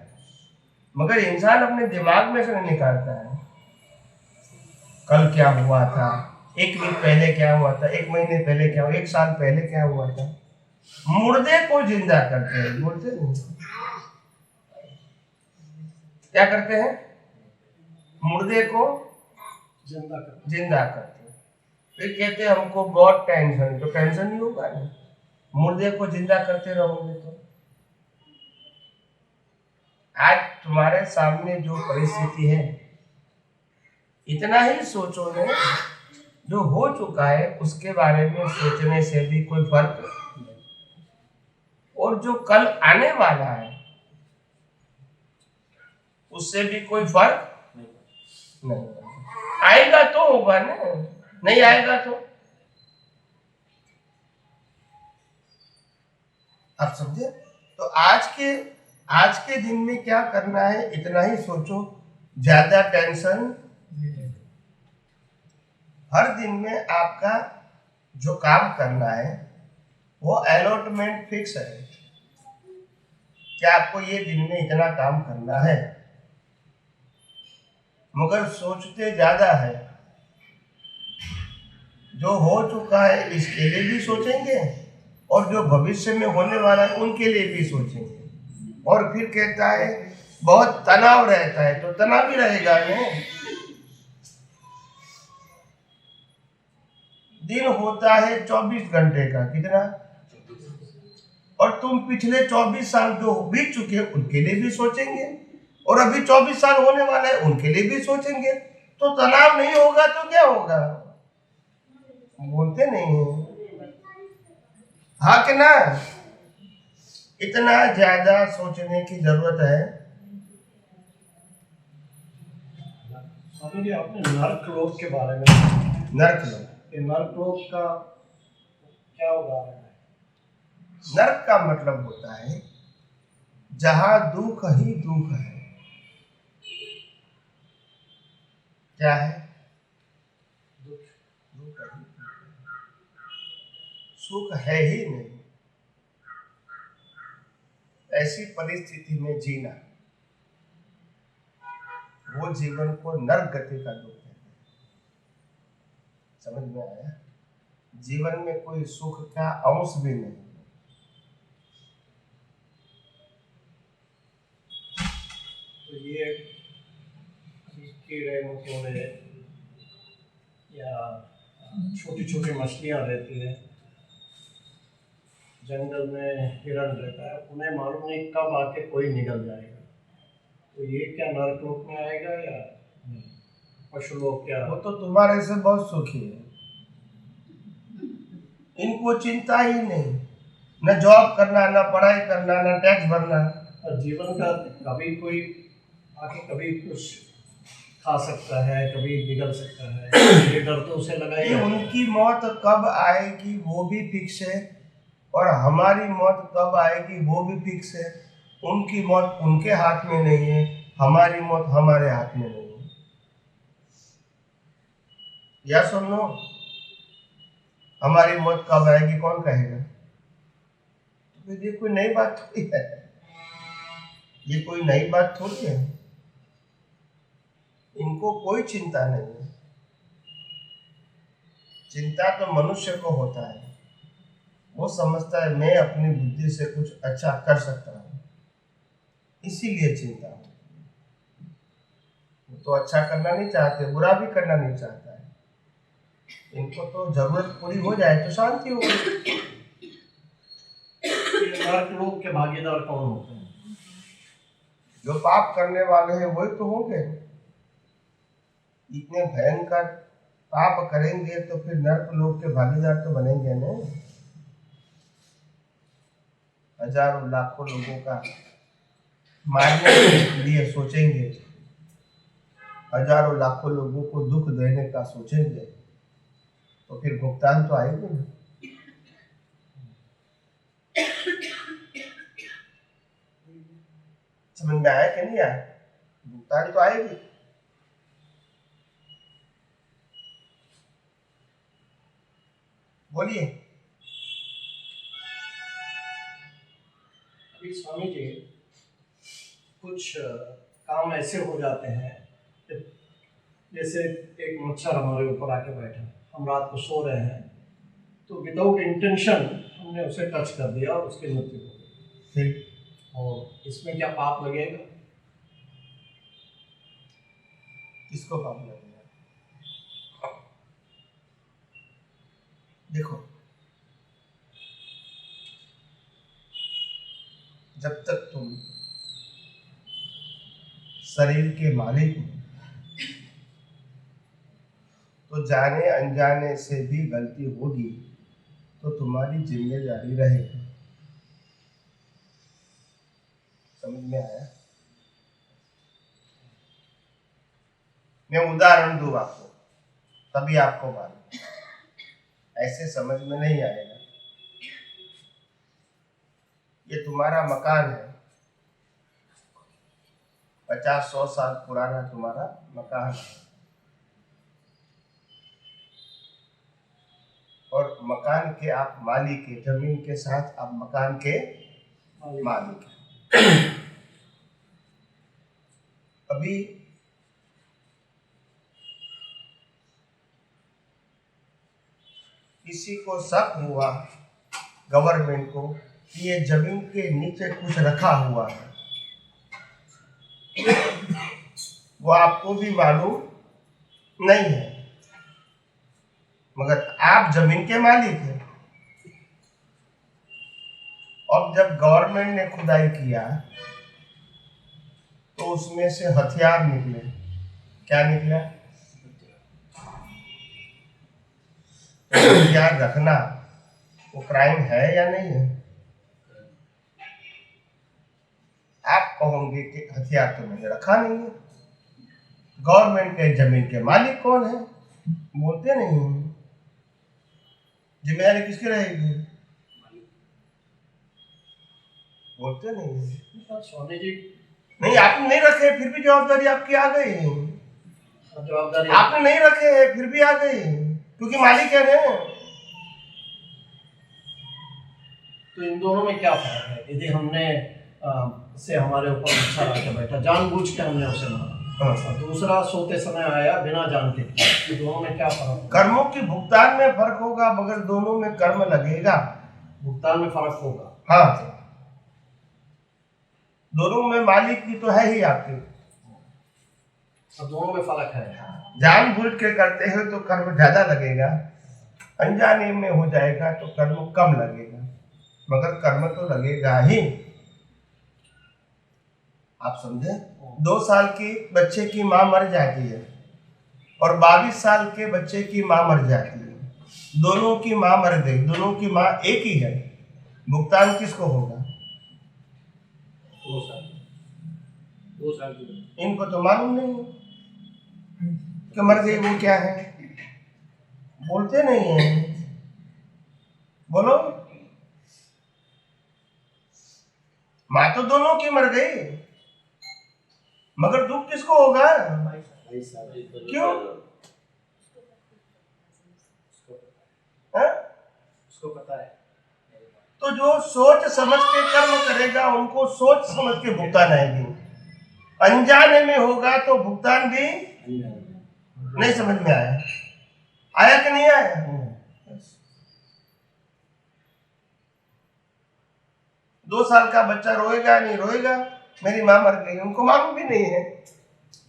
मगर इंसान अपने दिमाग में से नहीं निकालता है कल क्या हुआ था, 1 वीक पहले क्या हुआ था, 1 महीने पहले क्या हुआ, 1 साल पहले क्या हुआ था। मुर्दे को जिंदा करते हैं, बोलते नहीं। क्या करते हैं? मुर्दे को जिंदा करते हैं। फिर कहते हैं हमको बहुत टेंशन, तो टेंशन नहीं होगा ना, मुर्दे को जिंदा करते रहोगे तो। आज तुम्हारे सामने जो परिस्थिति है, इतना ही सोचो ने, जो हो चुका है उसके बारे में सोचने से भी कोई फर्क, और जो कल आने वाला है उससे भी कोई फर्क नहीं। आएगा तो होगा ना, नहीं आएगा तो। आप समझे? तो आज के दिन में क्या करना है, इतना ही सोचो, ज्यादा टेंशन। हर दिन में आपका जो काम करना है वो अलॉटमेंट फिक्स है कि आपको ये दिन में इतना काम करना है, मगर सोचते ज्यादा है। जो हो चुका है इसके लिए भी सोचेंगे और जो भविष्य में होने वाला है उनके लिए भी सोचेंगे। और फिर कहता है बहुत तनाव रहता है, तो तनाव भी रहेगा ना। दिन होता है 24 घंटे का, कितना? और तुम पिछले 24 साल जो बीत चुके हैं उनके लिए भी सोचेंगे, और अभी 24 साल होने वाला है उनके लिए भी सोचेंगे। तो तनाव नहीं होगा तो क्या होगा? बोलते नहीं है, हाँ कि ना? इतना ज्यादा सोचने की जरूरत है। स्वामी जी, आपने नर्क लोक के बारे में, नर्क लोक, ये नर्क लोक का क्या उदाहरण है? नर्क का मतलब होता है जहां दुख ही दुख है। क्या है? दुख है, सुख है ही नहीं। ऐसी परिस्थिति में जीना, वो जीवन को नर्क गति का दुख कहते हैं। समझ में आया? जीवन में कोई सुख का अंश भी नहीं। तो ये कीड़े मकोड़े या छोटी छोटी मछलियाँ रहती हैं, जंगल में हिरण रहता है, उन्हें मालूम नहीं कब आके कोई निकल जाएगा। तो ये क्या नरक लोक में आएगा या पशु लोक? क्या वो तो तुम्हारे से बहुत सुखी है, इनको चिंता ही नहीं, न जॉब करना, न पढ़ाई करना, न टैक्स भरना। और जीवन का कभी कोई आके कभी कुछ खा सकता है, कभी निकल सकता है, ये डर तो उसे लगा ही ये उनकी मौत कब आएगी वो भी फिक्स है, और हमारी मौत कब आएगी वो भी फिक्स है। उनकी मौत उनके हाथ में नहीं है, हमारी मौत हमारे हाथ में नहीं है। या सुन लो, हमारी मौत कब आएगी कौन कहेगा? तो ये कोई नई बात थोड़ी है, ये कोई नई बात थोड़ी है। इनको कोई चिंता नहीं है। चिंता तो मनुष्य को होता है, वो समझता है मैं अपनी बुद्धि से कुछ अच्छा कर सकता हूँ, इसीलिए चिंता हो। वो तो अच्छा करना नहीं चाहते, बुरा भी करना नहीं चाहता है। इनको तो जरूरत पूरी हो जाए तो शांति होगी। नरक लोक के भागीदार कौन होते हैं? जो पाप करने वाले हैं वही तो होंगे। इतने भयंकर पाप करेंगे तो फिर नरक लोक के भागीदार तो बनेंगे ना। हजारों लाखों लोगों का मारने के लिए सोचेंगे, हजारों लाखों लोगों को दुख देने का सोचेंगे, तो फिर भुगतान तो आएगी ना। समझ में आया कि नहीं आया? भुगतान तो आएगी। बोलिए। अभी स्वामी जी कुछ काम ऐसे हो जाते हैं कि जैसे एक मच्छर हमारे ऊपर आके बैठा, हम रात को सो रहे हैं तो विदाउट इंटेंशन हमने उसे टच कर दिया और उसकी मृत्यु हो गई। फिर और इसमें क्या पाप लगेगा? किसको पाप लगेगा? देखो, जब तक तुम शरीर के मालिक हो तो जाने अनजाने से भी गलती होगी तो तुम्हारी जिम्मेदारी रहेगी। समझ में आया? मैं उदाहरण दूं आपको, तभी आपको मालूम, ऐसे समझ में नहीं आएगा। ये तुम्हारा मकान है, 50-100 साल पुराना तुम्हारा मकान है, और मकान के आप मालिक है, जमीन के साथ आप मकान के मालिक हैं। अभी किसी को शक हुआ गवर्नमेंट को कि ये जमीन के नीचे कुछ रखा हुआ है, वो आपको भी मालूम नहीं है, मगर आप जमीन के मालिक हैं। अब जब गवर्नमेंट ने खुदाई किया तो उसमें से हथियार निकले। क्या निकला? हथियार रखना वो क्राइम है या नहीं है? आप कहोगे कि हथियार तो मैंने रखा नहीं है। गवर्नमेंट के जमीन के मालिक कौन है? बोलते नहीं। जिम्मेदारी किसकी रहेगी? बोलते नहीं। स्वामी जी नहीं, आपने नहीं रखे फिर भी जवाबदारी आपकी आ गई। जवाबदारी आपने नहीं रखे फिर भी आ गई, क्योंकि मालिक है ना। तो इन दोनों में क्या फर्क है? यदि हमने से हमारे ऊपर मच्छर आके बैठा, जानबूझ के हमने उसे मारा, और दूसरा सोते समय आया बिना जान के, तो दोनों में क्या फर्क? कर्मों की भुगतान में फर्क होगा, मगर दोनों में कर्म लगेगा। भुगतान में फर्क होगा। हाँ, दोनों में मालिक की तो है ही आपकी, तो दोनों में फर्क है। जानबूझ के करते हो तो कर्म ज्यादा लगेगा, अनजाने में हो जाएगा तो कर्म कम लगेगा, मगर कर्म तो लगेगा ही। आप समझे? 2 साल की बच्चे की माँ मर जाती है और 22 साल के बच्चे की माँ मर जाती है। दोनों की माँ मर गई, दोनों की माँ एक ही है, भुगतान किसको होगा? 2 साल की। इनको तो मालूम नहीं कि मर गई वो क्या है, बोलते नहीं है। बोलो, माँ तो दोनों की मर गई, मगर दुख किसको होगा? क्यों? उसको पता है। तो जो सोच समझ के कर्म करेगा उनको सोच समझ के भुगतान आएगी। अनजाने में होगा तो भुगतान भी नहीं। समझ में आया? आया कि नहीं आया? 2 साल का बच्चा रोएगा नहीं रोएगा? मेरी माँ मर गई, उनको मालूम भी नहीं है,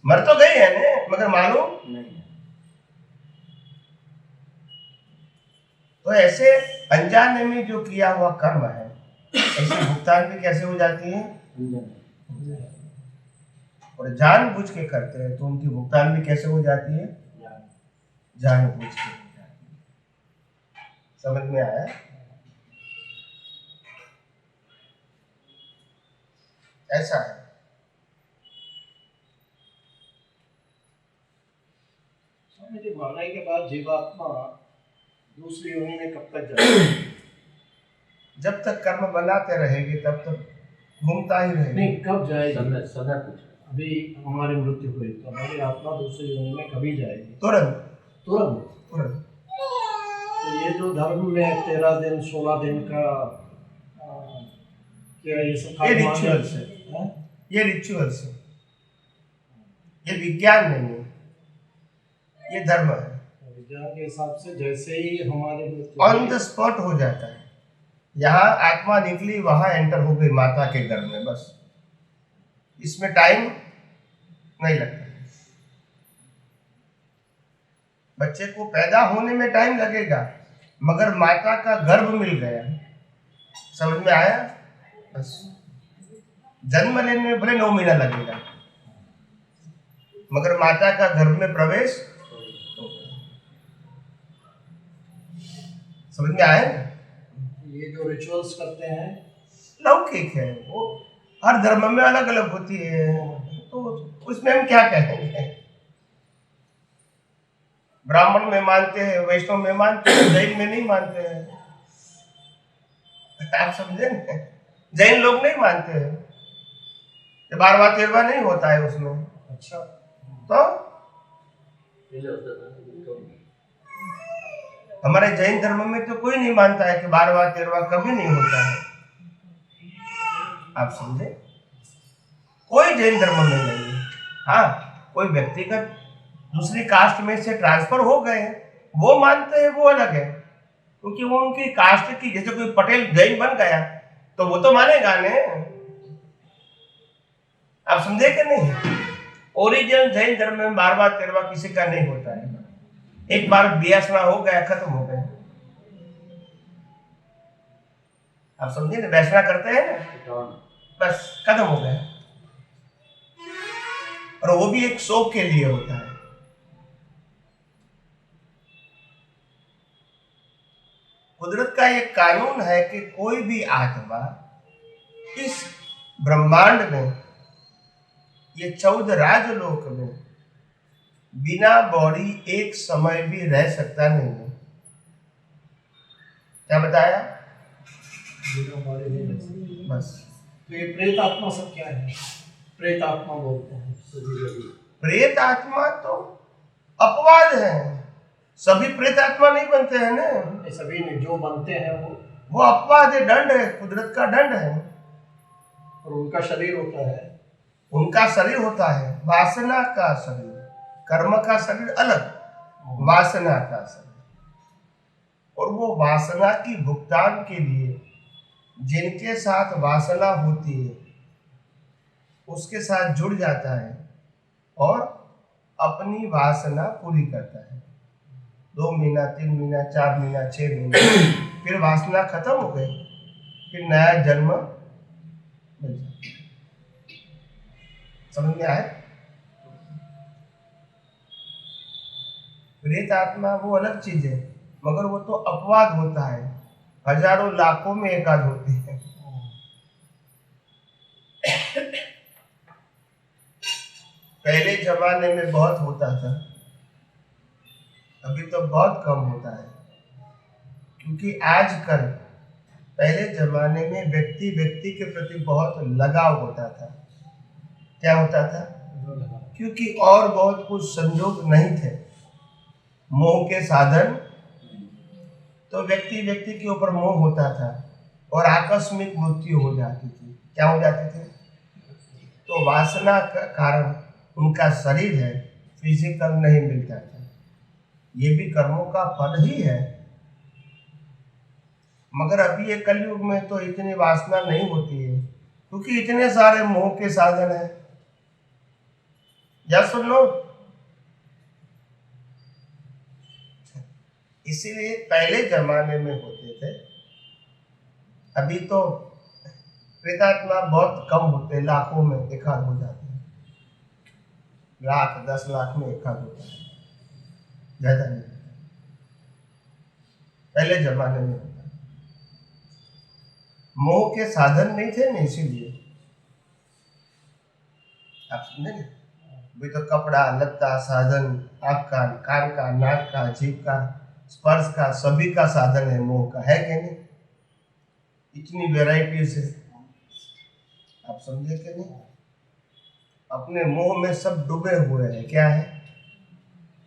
मर तो गई है ना, मगर मालूम नहीं। तो ऐसे अनजाने में जो किया हुआ कर्म है, ऐसे भुगतान भी कैसे हो जाती है? और जानबूझ के करते हैं तो उनकी भुगतान भी कैसे हो जाती है? जानबूझ के हो जाती है। समझ में आया? ऐसा है। मुझे मरने के बाद जीवात्मा दूसरी योनि में कब तक जाएगी? जब तक कर्म बनाते रहेगी तब तक घूमता ही रहेगी। नहीं, कब जाएगी? समय समय कुछ अभी हमारी मृत्यु हुई तो हमारी आत्मा दूसरी योनि में कभी जाएगी? तुरंत तुरंत। तुरंत। तो ये जो धर्म में 13 दिन 16 दिन का क्या ये सब ये रिचुअल्स है, ये रिचुअल्स है, ये विज्ञान नहीं है, ये धर्म है। विज्ञान के हिसाब से जैसे ही हमारे ऑन द स्पॉट हो जाता है। यहाँ आत्मा निकली, वहां एंटर हो गई माता के गर्भ में, बस। इसमें टाइम नहीं लगता। बच्चे को पैदा होने में टाइम लगेगा, मगर माता का गर्भ मिल गया, समझ में आया? बस जन्म लेने में भले 9 महीना लगेगा, मगर माता का गर्भ में प्रवेश हो गया। समझ में आया? ये जो रिचुअल्स करते हैं लौकिक है, वो हर धर्म में अलग अलग होती है, तो उसमें हम क्या कहेंगे? ब्राह्मण में मानते हैं, वैष्णव में मानते हैं, जैन में नहीं मानते हैं। आप समझे ना? जैन लोग नहीं मानते हैं, 12वां 13वां नहीं होता है उसमें। अच्छा, तो पहले होता था तो हमारे जैन धर्म में तो कोई नहीं मानता है कि 12वां 13वां कभी नहीं होता है। आप समझे? कोई जैन धर्म में नहीं है। हाँ, कोई व्यक्तिगत दूसरी कास्ट में से ट्रांसफर हो गए हैं, वो मानते हैं, वो अलग है, क्योंकि वो उनकी कास्ट की, जैसे कोई पटेल जैन बन गया तो वो तो मानेगा ने। आप समझे कि नहीं? ओरिजिनल जैन धर्म में 12वां 13वां किसी का नहीं होता है। एक बार बियासना हो गया, खत्म हो गया। आप समझे ना? वैसना करते हैं ना, बस खत्म हो गया। और वो भी एक शौक के लिए होता है। कुदरत का एक कानून है कि कोई भी आत्मा इस ब्रह्मांड में, ये 14 राजलोक में बिना बॉडी एक समय भी रह सकता नहीं है। क्या बताया? हमारे नहीं रह सकते। बस। तो ये प्रेत आत्मा सब क्या है? प्रेत आत्मा बोलते हैं प्रेत आत्मा तो अपवाद है, सभी प्रेत आत्मा नहीं बनते हैं ना। ये सभी ने जो बनते हैं वो अपवाद है, दंड है, कुदरत का दंड है। और उनका शरीर होता है, उनका शरीर होता है वासना का शरीर, कर्म का शरीर अलग, वासना का शरीर। और वो वासना की भुगतान के लिए जिनके साथ वासना होती है उसके साथ जुड़ जाता है और अपनी वासना पूरी करता है। 2 महीना, 3 महीना, 4 महीना, 6 महीना, फिर वासना खत्म हो गई, फिर नया जन्म मिल जाता। समझ में आए? प्रेत आत्मा वो अलग चीज है, मगर वो तो अपवाद होता है, हजारों लाखों में एक आध होती है। पहले जमाने में बहुत होता था, अभी तो बहुत कम होता है, क्योंकि आजकल, पहले जमाने में व्यक्ति व्यक्ति के प्रति बहुत लगाव होता था। क्या होता था? क्योंकि और बहुत कुछ संजोग नहीं थे, मोह के साधन, तो व्यक्ति व्यक्ति के ऊपर मोह होता था और आकस्मिक मृत्यु हो जाती थी। क्या हो जाती थी? तो वासना का कारण उनका शरीर है, फिजिकल नहीं मिलता था। ये भी कर्मों का फल ही है, मगर अभी ये कलयुग में तो इतनी वासना नहीं होती है, क्योंकि इतने सारे मोह के साधन है। या सुन लो, इसीलिए पहले जमाने में होते थे, अभी तो प्रेतात्मा बहुत कम होते, लाखों में एक आध हो जाते हैं, लाख 10 लाख में एक आध होता है, ज्यादा नहीं। पहले जमाने में होता, मोह के साधन नहीं थे ना, इसीलिए। आप समझेंगे? भी तो कपड़ा लत्ता साधन, आँख का, कान का, नाक का, जीभ का, स्पर्श का, सभी का साधन है मोह का, है कि नहीं? इतनी वेराइटीज है, आप समझे कि नहीं? अपने मोह में सब डूबे हुए हैं। क्या है?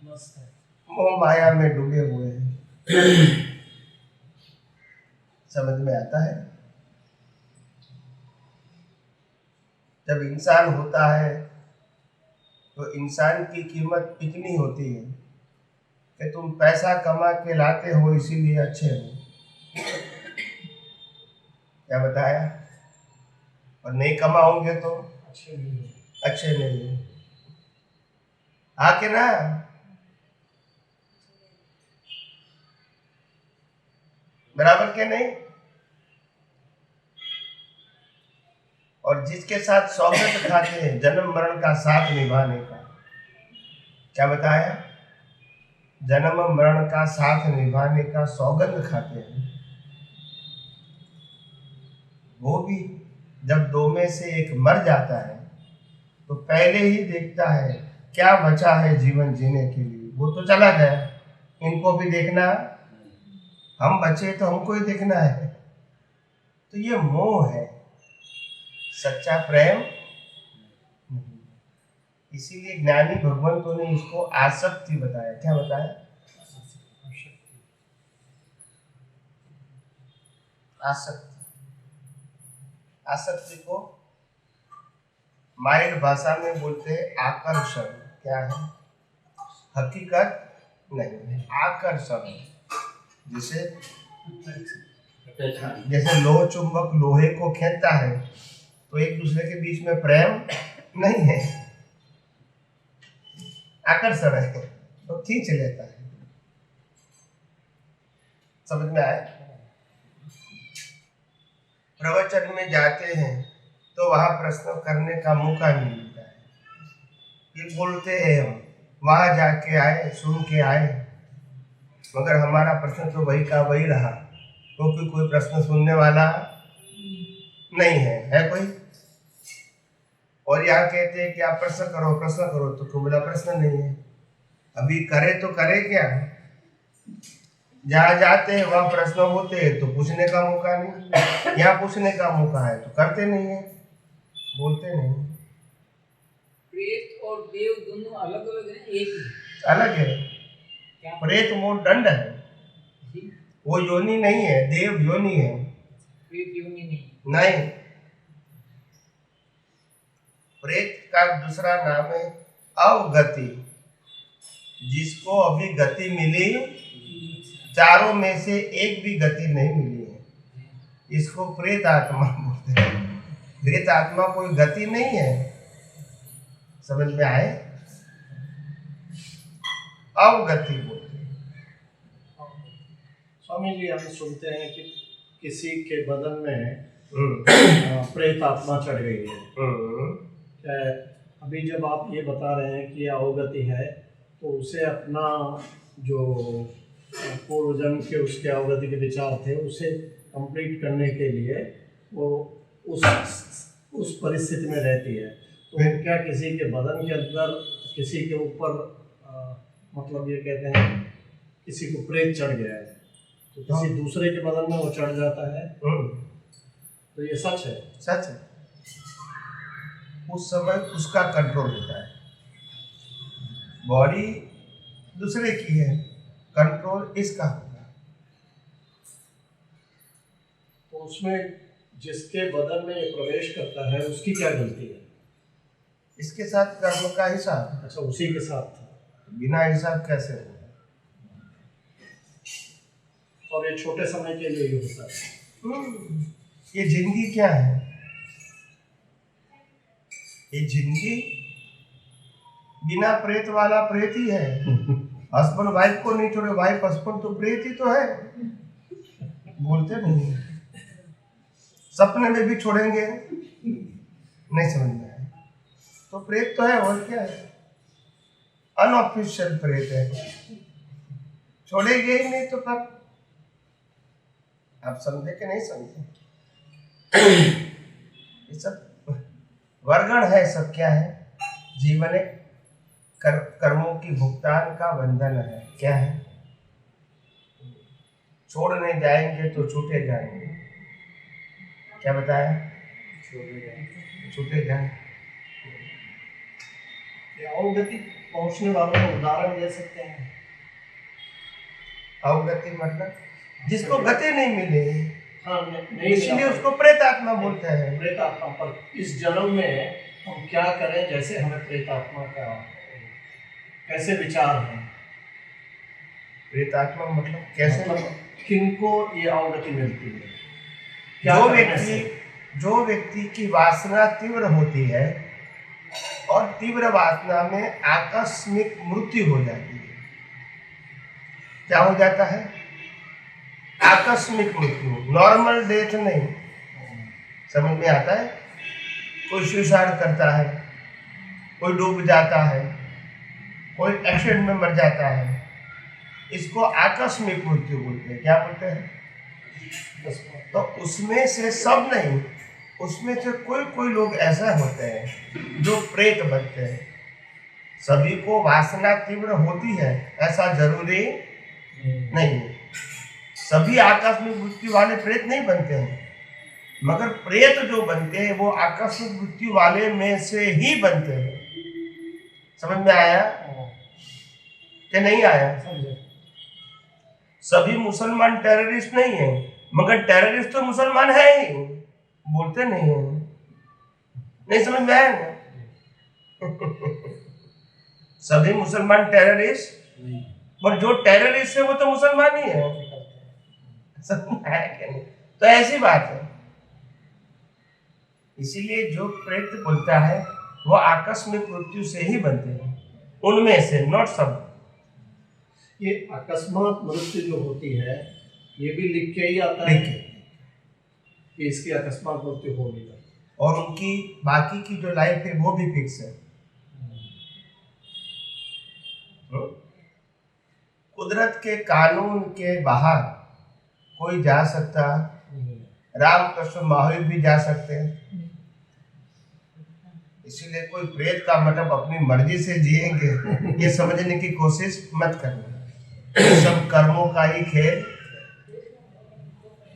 मस्त है। मोह माया में डूबे हुए हैं। समझ में आता है? जब इंसान होता है तो इंसान की कीमत इतनी होती है कि तुम पैसा कमा के लाते हो इसीलिए अच्छे हो। क्या बताया? और नहीं कमाओगे तो अच्छे नहीं है। अच्छे नहीं हो। आके ना बराबर के नहीं। और जिसके साथ सौगंध खाते हैं जन्म मरण का साथ निभाने का, क्या बताया? जन्म मरण का साथ निभाने का सौगंध खाते हैं, वो भी जब दो में से एक मर जाता है तो पहले ही देखता है क्या बचा है जीवन जीने के लिए। वो तो चला गया, इनको भी देखना, हम बचे तो हमको ही देखना है। तो ये मोह है, सच्चा प्रेम नहीं। इसीलिए ज्ञानी भगवंतों ने इसको आसक्ति बताया। क्या बताया? आसक्ति। आसक्ति को माइंड भाषा में बोलते हैं आकर्षण। क्या है? हकीकत नहीं, आकर्षण। जैसे जैसे लोह चुंबक लोहे को खींचता है तो एक दूसरे के बीच में प्रेम नहीं है, आकर्षण है, तो खींच लेता है। समझ में आए? प्रवचन में जाते हैं तो वहां प्रश्न करने का मौका नहीं मिलता है। ये बोलते हैं हम वहां जाके आए, सुन के आए, मगर हमारा प्रश्न तो वही का वही रहा, क्योंकि कोई प्रश्न सुनने वाला नहीं है कोई? और यहाँ कहते हैं कि आप प्रश्न करो, तो बोला प्रश्न नहीं है। अभी करे तो करे क्या? जहाँ जाते हैं वहां प्रश्न होते हैं तो पूछने का मौका नहीं, यहाँ पूछने का मौका है तो करते नहीं है, बोलते नहीं। प्रेत और देव दोनों अलग अलग हैं, एक ही? अलग है। प्रेत मोह दंड है, वो योनि नहीं है, देव योनि है। प्रेत योनि नहीं। नहीं, प्रेत का दूसरा नाम है अवगति। जिसको अभी गति मिली, चारों में से एक भी गति नहीं मिली है, इसको प्रेत आत्मा बोलते हैं। प्रेत आत्मा कोई गति नहीं है। समझ में आए? अवगति बोलते हैं। स्वामी जी, हम सुनते हैं कि किसी के बदन में प्रेत आत्मा चढ़ गई है। अभी जब आप ये बता रहे हैं कि अवगति है, तो उसे अपना जो पूर्व जन्म के उसके अवगति के विचार थे उसे कंप्लीट करने के लिए वो उस परिस्थिति में रहती है। तो क्या किसी के बदन के अंदर किसी के ऊपर मतलब ये कहते हैं किसी को प्रेत चढ़ गया है तो किसी दूसरे के बदन में वो चढ़ जाता है, तो ये सच है? सच है। उस समय उसका कंट्रोल होता है। बॉडी दूसरे की है, कंट्रोल इसका होगा। तो उसमें जिसके बदन में ये प्रवेश करता है उसकी क्या गलती है? इसके साथ कर्म का हिसाब। अच्छा, उसी के साथ था। बिना हिसाब कैसे होगा? और ये छोटे समय के लिए ही होता है। ये जिंदगी क्या है? ये जिंदगी बिना प्रेत वाला प्रेत ही है। हस्बैंड वाइफ को नहीं छोड़े, वाइफ हस्बैंड तो प्रेत ही तो है। बोलते नहीं, सपने में भी छोड़ेंगे नहीं, समझ में आए तो प्रेत तो है। और क्या है? अनऑफिशियल प्रेत है, छोड़ेंगे ही नहीं तो कब? आप समझे कि नहीं समझे? ये सब वर्गण है, सब क्या है? जीवन एक कर्मों की भुगतान का बंधन है। क्या है? छोड़ने जाएंगे तो छूटे जाएंगे। क्या बताया? छूटे जाएंगे। अवगति पहुंचने वालों का उदाहरण दे सकते हैं। अवगति मतलब जिसको गति नहीं मिली, हाँ, नहीं इसलिए उसको प्रेतात्मा बोलते हैं। प्रेतात्मा। पर इस जन्म में हम क्या करें जैसे हमें प्रेतात्मा का कैसे विचार है? प्रेतात्मा मतलब कैसे? मतलब किनको ये अवगति मिलती है? जो व्यक्ति की वासना तीव्र होती है और तीव्र वासना में आकस्मिक मृत्यु हो जाती है। क्या हो जाता है? आकस्मिक मृत्यु, नॉर्मल डेथ नहीं। समझ में आता है? कोई सुसाइड करता है, कोई डूब जाता है, कोई एक्सीडेंट में मर जाता है, इसको आकस्मिक मृत्यु बोलते हैं। क्या बोलते हैं? तो उसमें से सब नहीं, उसमें से कोई लोग ऐसा होते हैं जो प्रेत बनते हैं। सभी को वासना तीव्र होती है ऐसा जरूरी नहीं। सभी आकस्मिक मृत्यु वाले प्रेत नहीं बनते हैं, मगर प्रेत जो बनते हैं वो आकस्मिक मृत्यु वाले में से ही बनते हैं। समझ में आया कि नहीं आया? सभी मुसलमान टेररिस्ट नहीं है, मगर टेररिस्ट तो मुसलमान है ही, बोलते नहीं है। नहीं समझ में आया ना? सभी मुसलमान टेररिस्ट, पर जो टेररिस्ट है वो तो मुसलमान ही है। समझ में आया क्या? नहीं तो ऐसी बात है। इसीलिए जो प्रेत बोलता है वो आकस्मिक मृत्यु से ही बनते हैं, उनमें से, नॉट सब। ये अकस्मात मृत्यु जो होती है ये भी लिख के ही आता है कि इसकी अकस्मात मृत्यु होगी, और उनकी बाकी की जो लाइफ है वो भी फिक्स है। कुदरत के कानून के बाहर कोई जा सकता, रामकृष्ण महावीर भी जा सकते हैं। इसीलिए कोई प्रेत का मतलब अपनी मर्जी से जिएंगे ये समझने की कोशिश मत करना। सब कर्मों का ही खेल,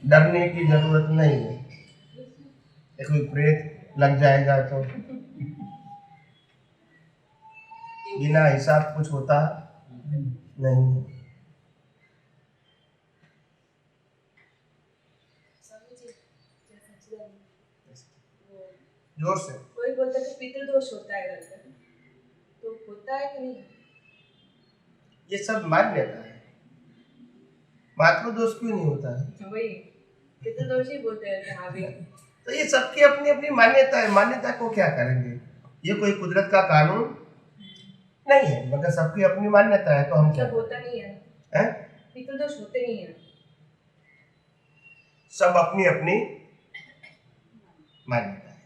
डरने की जरूरत नहीं है। कोई प्रेत लग जाएगा तो बिना हिसाब कुछ होता नहीं। जोर से। कोई बोलता है कि पितृदोष होता है घर पर, तो होता है कि नहीं? ये सब मान्यता है, मातृदोष क्यों नहीं होता है? वही पितृदोष ही बोलते हैं हाँ भी। तो ये सबकी अपनी अपनी मान्यता है, मान्यता को क्या करेंगे? ये कोई कुदरत का कानून नहीं है, मगर सबकी अपनी मान्यता है, तो हम क्या? होता नहीं है, पितृदोष होते नहीं है। सब अपनी अपनी मान्यता है,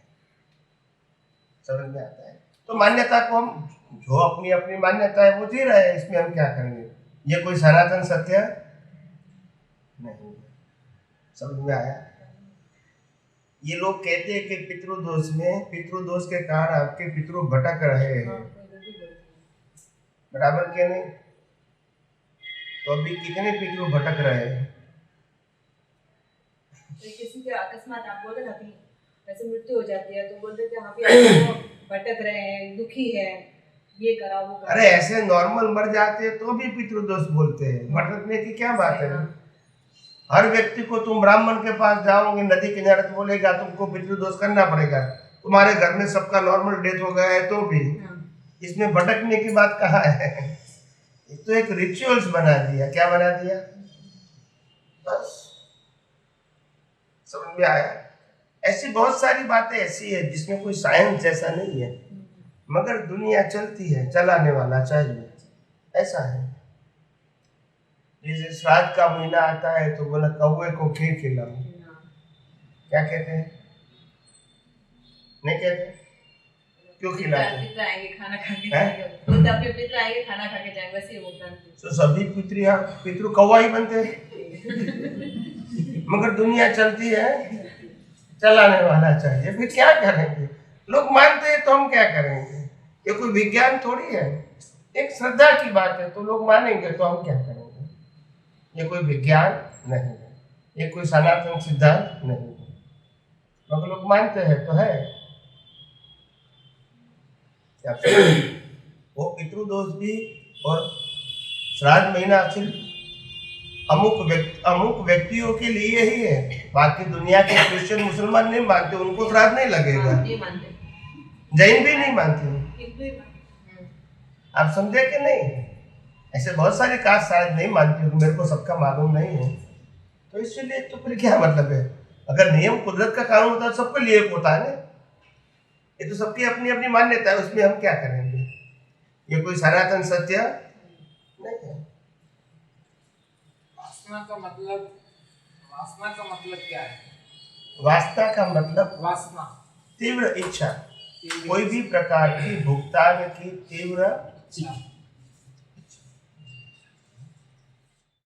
समझ में आता है? तो मान्यता को हम, जो अपनी अपनी मान्यता है वो जी रहे हैं, इसमें हम क्या करेंगे? ये कोई सनातन सत्य नहीं। समझ में आया? ये लोग कहते हैं कि पितृदोष में, पितृदोष के कारण आपके पितृ भटक रहे हैं, बराबर क्या नहीं? तो अभी कितने पितृ भटक रहे हैं? किसी के अकस्मात आप बोल रहे ना कि ऐसे मृत्यु हो जाती है तो बोलते थे हाँ भी भटक रहे हैं, दुखी है, ये करा वो करा। अरे ऐसे नॉर्मल मर जाते हैं तो भी पितृदोष बोलते हैं, भटकने की क्या बात है? हर व्यक्ति को तुम ब्राह्मण के पास जाओगे नदी किनारे तो बोलेगा तुमको पितृदोष करना पड़ेगा। तुम्हारे घर में सबका नॉर्मल डेथ हो गया है तो भी इसमें भटकने की बात कहाँ है? तो एक रिचुअल्स बना दिया। क्या बना दिया? बस समझ में आया? ऐसी बहुत सारी बातें ऐसी है जिसमें कोई साइंस जैसा नहीं है, मगर दुनिया चलती है, चलाने वाला चाहिए, ऐसा है। जैसे श्राद्ध का महीना आता है तो बोला कौवे को खीर खिलाओ, क्या कहते हैं? नहीं कहते? क्यों खिलाते हैं? पितृ आएंगे खाना खा के जाएंगे, बोलते अपने पितृ आएंगे खाना खा के जाएंगे, वैसे ही बोलता है। तो सभी पितृ कौवा ही बनते हैं, मगर दुनिया चलती है, चलाने वाला चाहिए। फिर क्या करेंगे? लोग मानते हैं तो हम क्या करेंगे? ये ये कोई विज्ञान थोड़ी है, एक श्रद्धा की बात है। तो लोग मानेंगे तो हम क्या करेंगे? ये कोई विज्ञान नहीं है, ये कोई सनातन सिद्धांत नहीं है, मगर लोग मानते हैं तो है। वो पितृदोष भी और श्राद्ध महीना सिर्फ अमुक व्यक्तियों के लिए ही है। बाकी दुनिया के क्रिश्चियन मुसलमान नहीं मानते, उनको श्राद्ध नहीं लगेगा। ये मानते हैं, जैन भी नहीं मानते। हिंदू ही मानते हैं। आप समझे कि नहीं? ऐसे बहुत सारी कास्ट शायद नहीं मानती, तो मेरे को सबका मालूम नहीं है। तो इसलिए तो फिर क्या मतलब है? अगर नियम कुदरत का कानून होता है सबके लिए एक होता है ना। ये तो सबकी अपनी अपनी मान्यता है, उसमें हम क्या करेंगे? ये कोई सनातन सत्य नहीं है। वासना का मतलब क्या है? वासना का मतलब वासना तीव्र इच्छा, कोई भी प्रकार की भुगतान की तीव्र अच्छा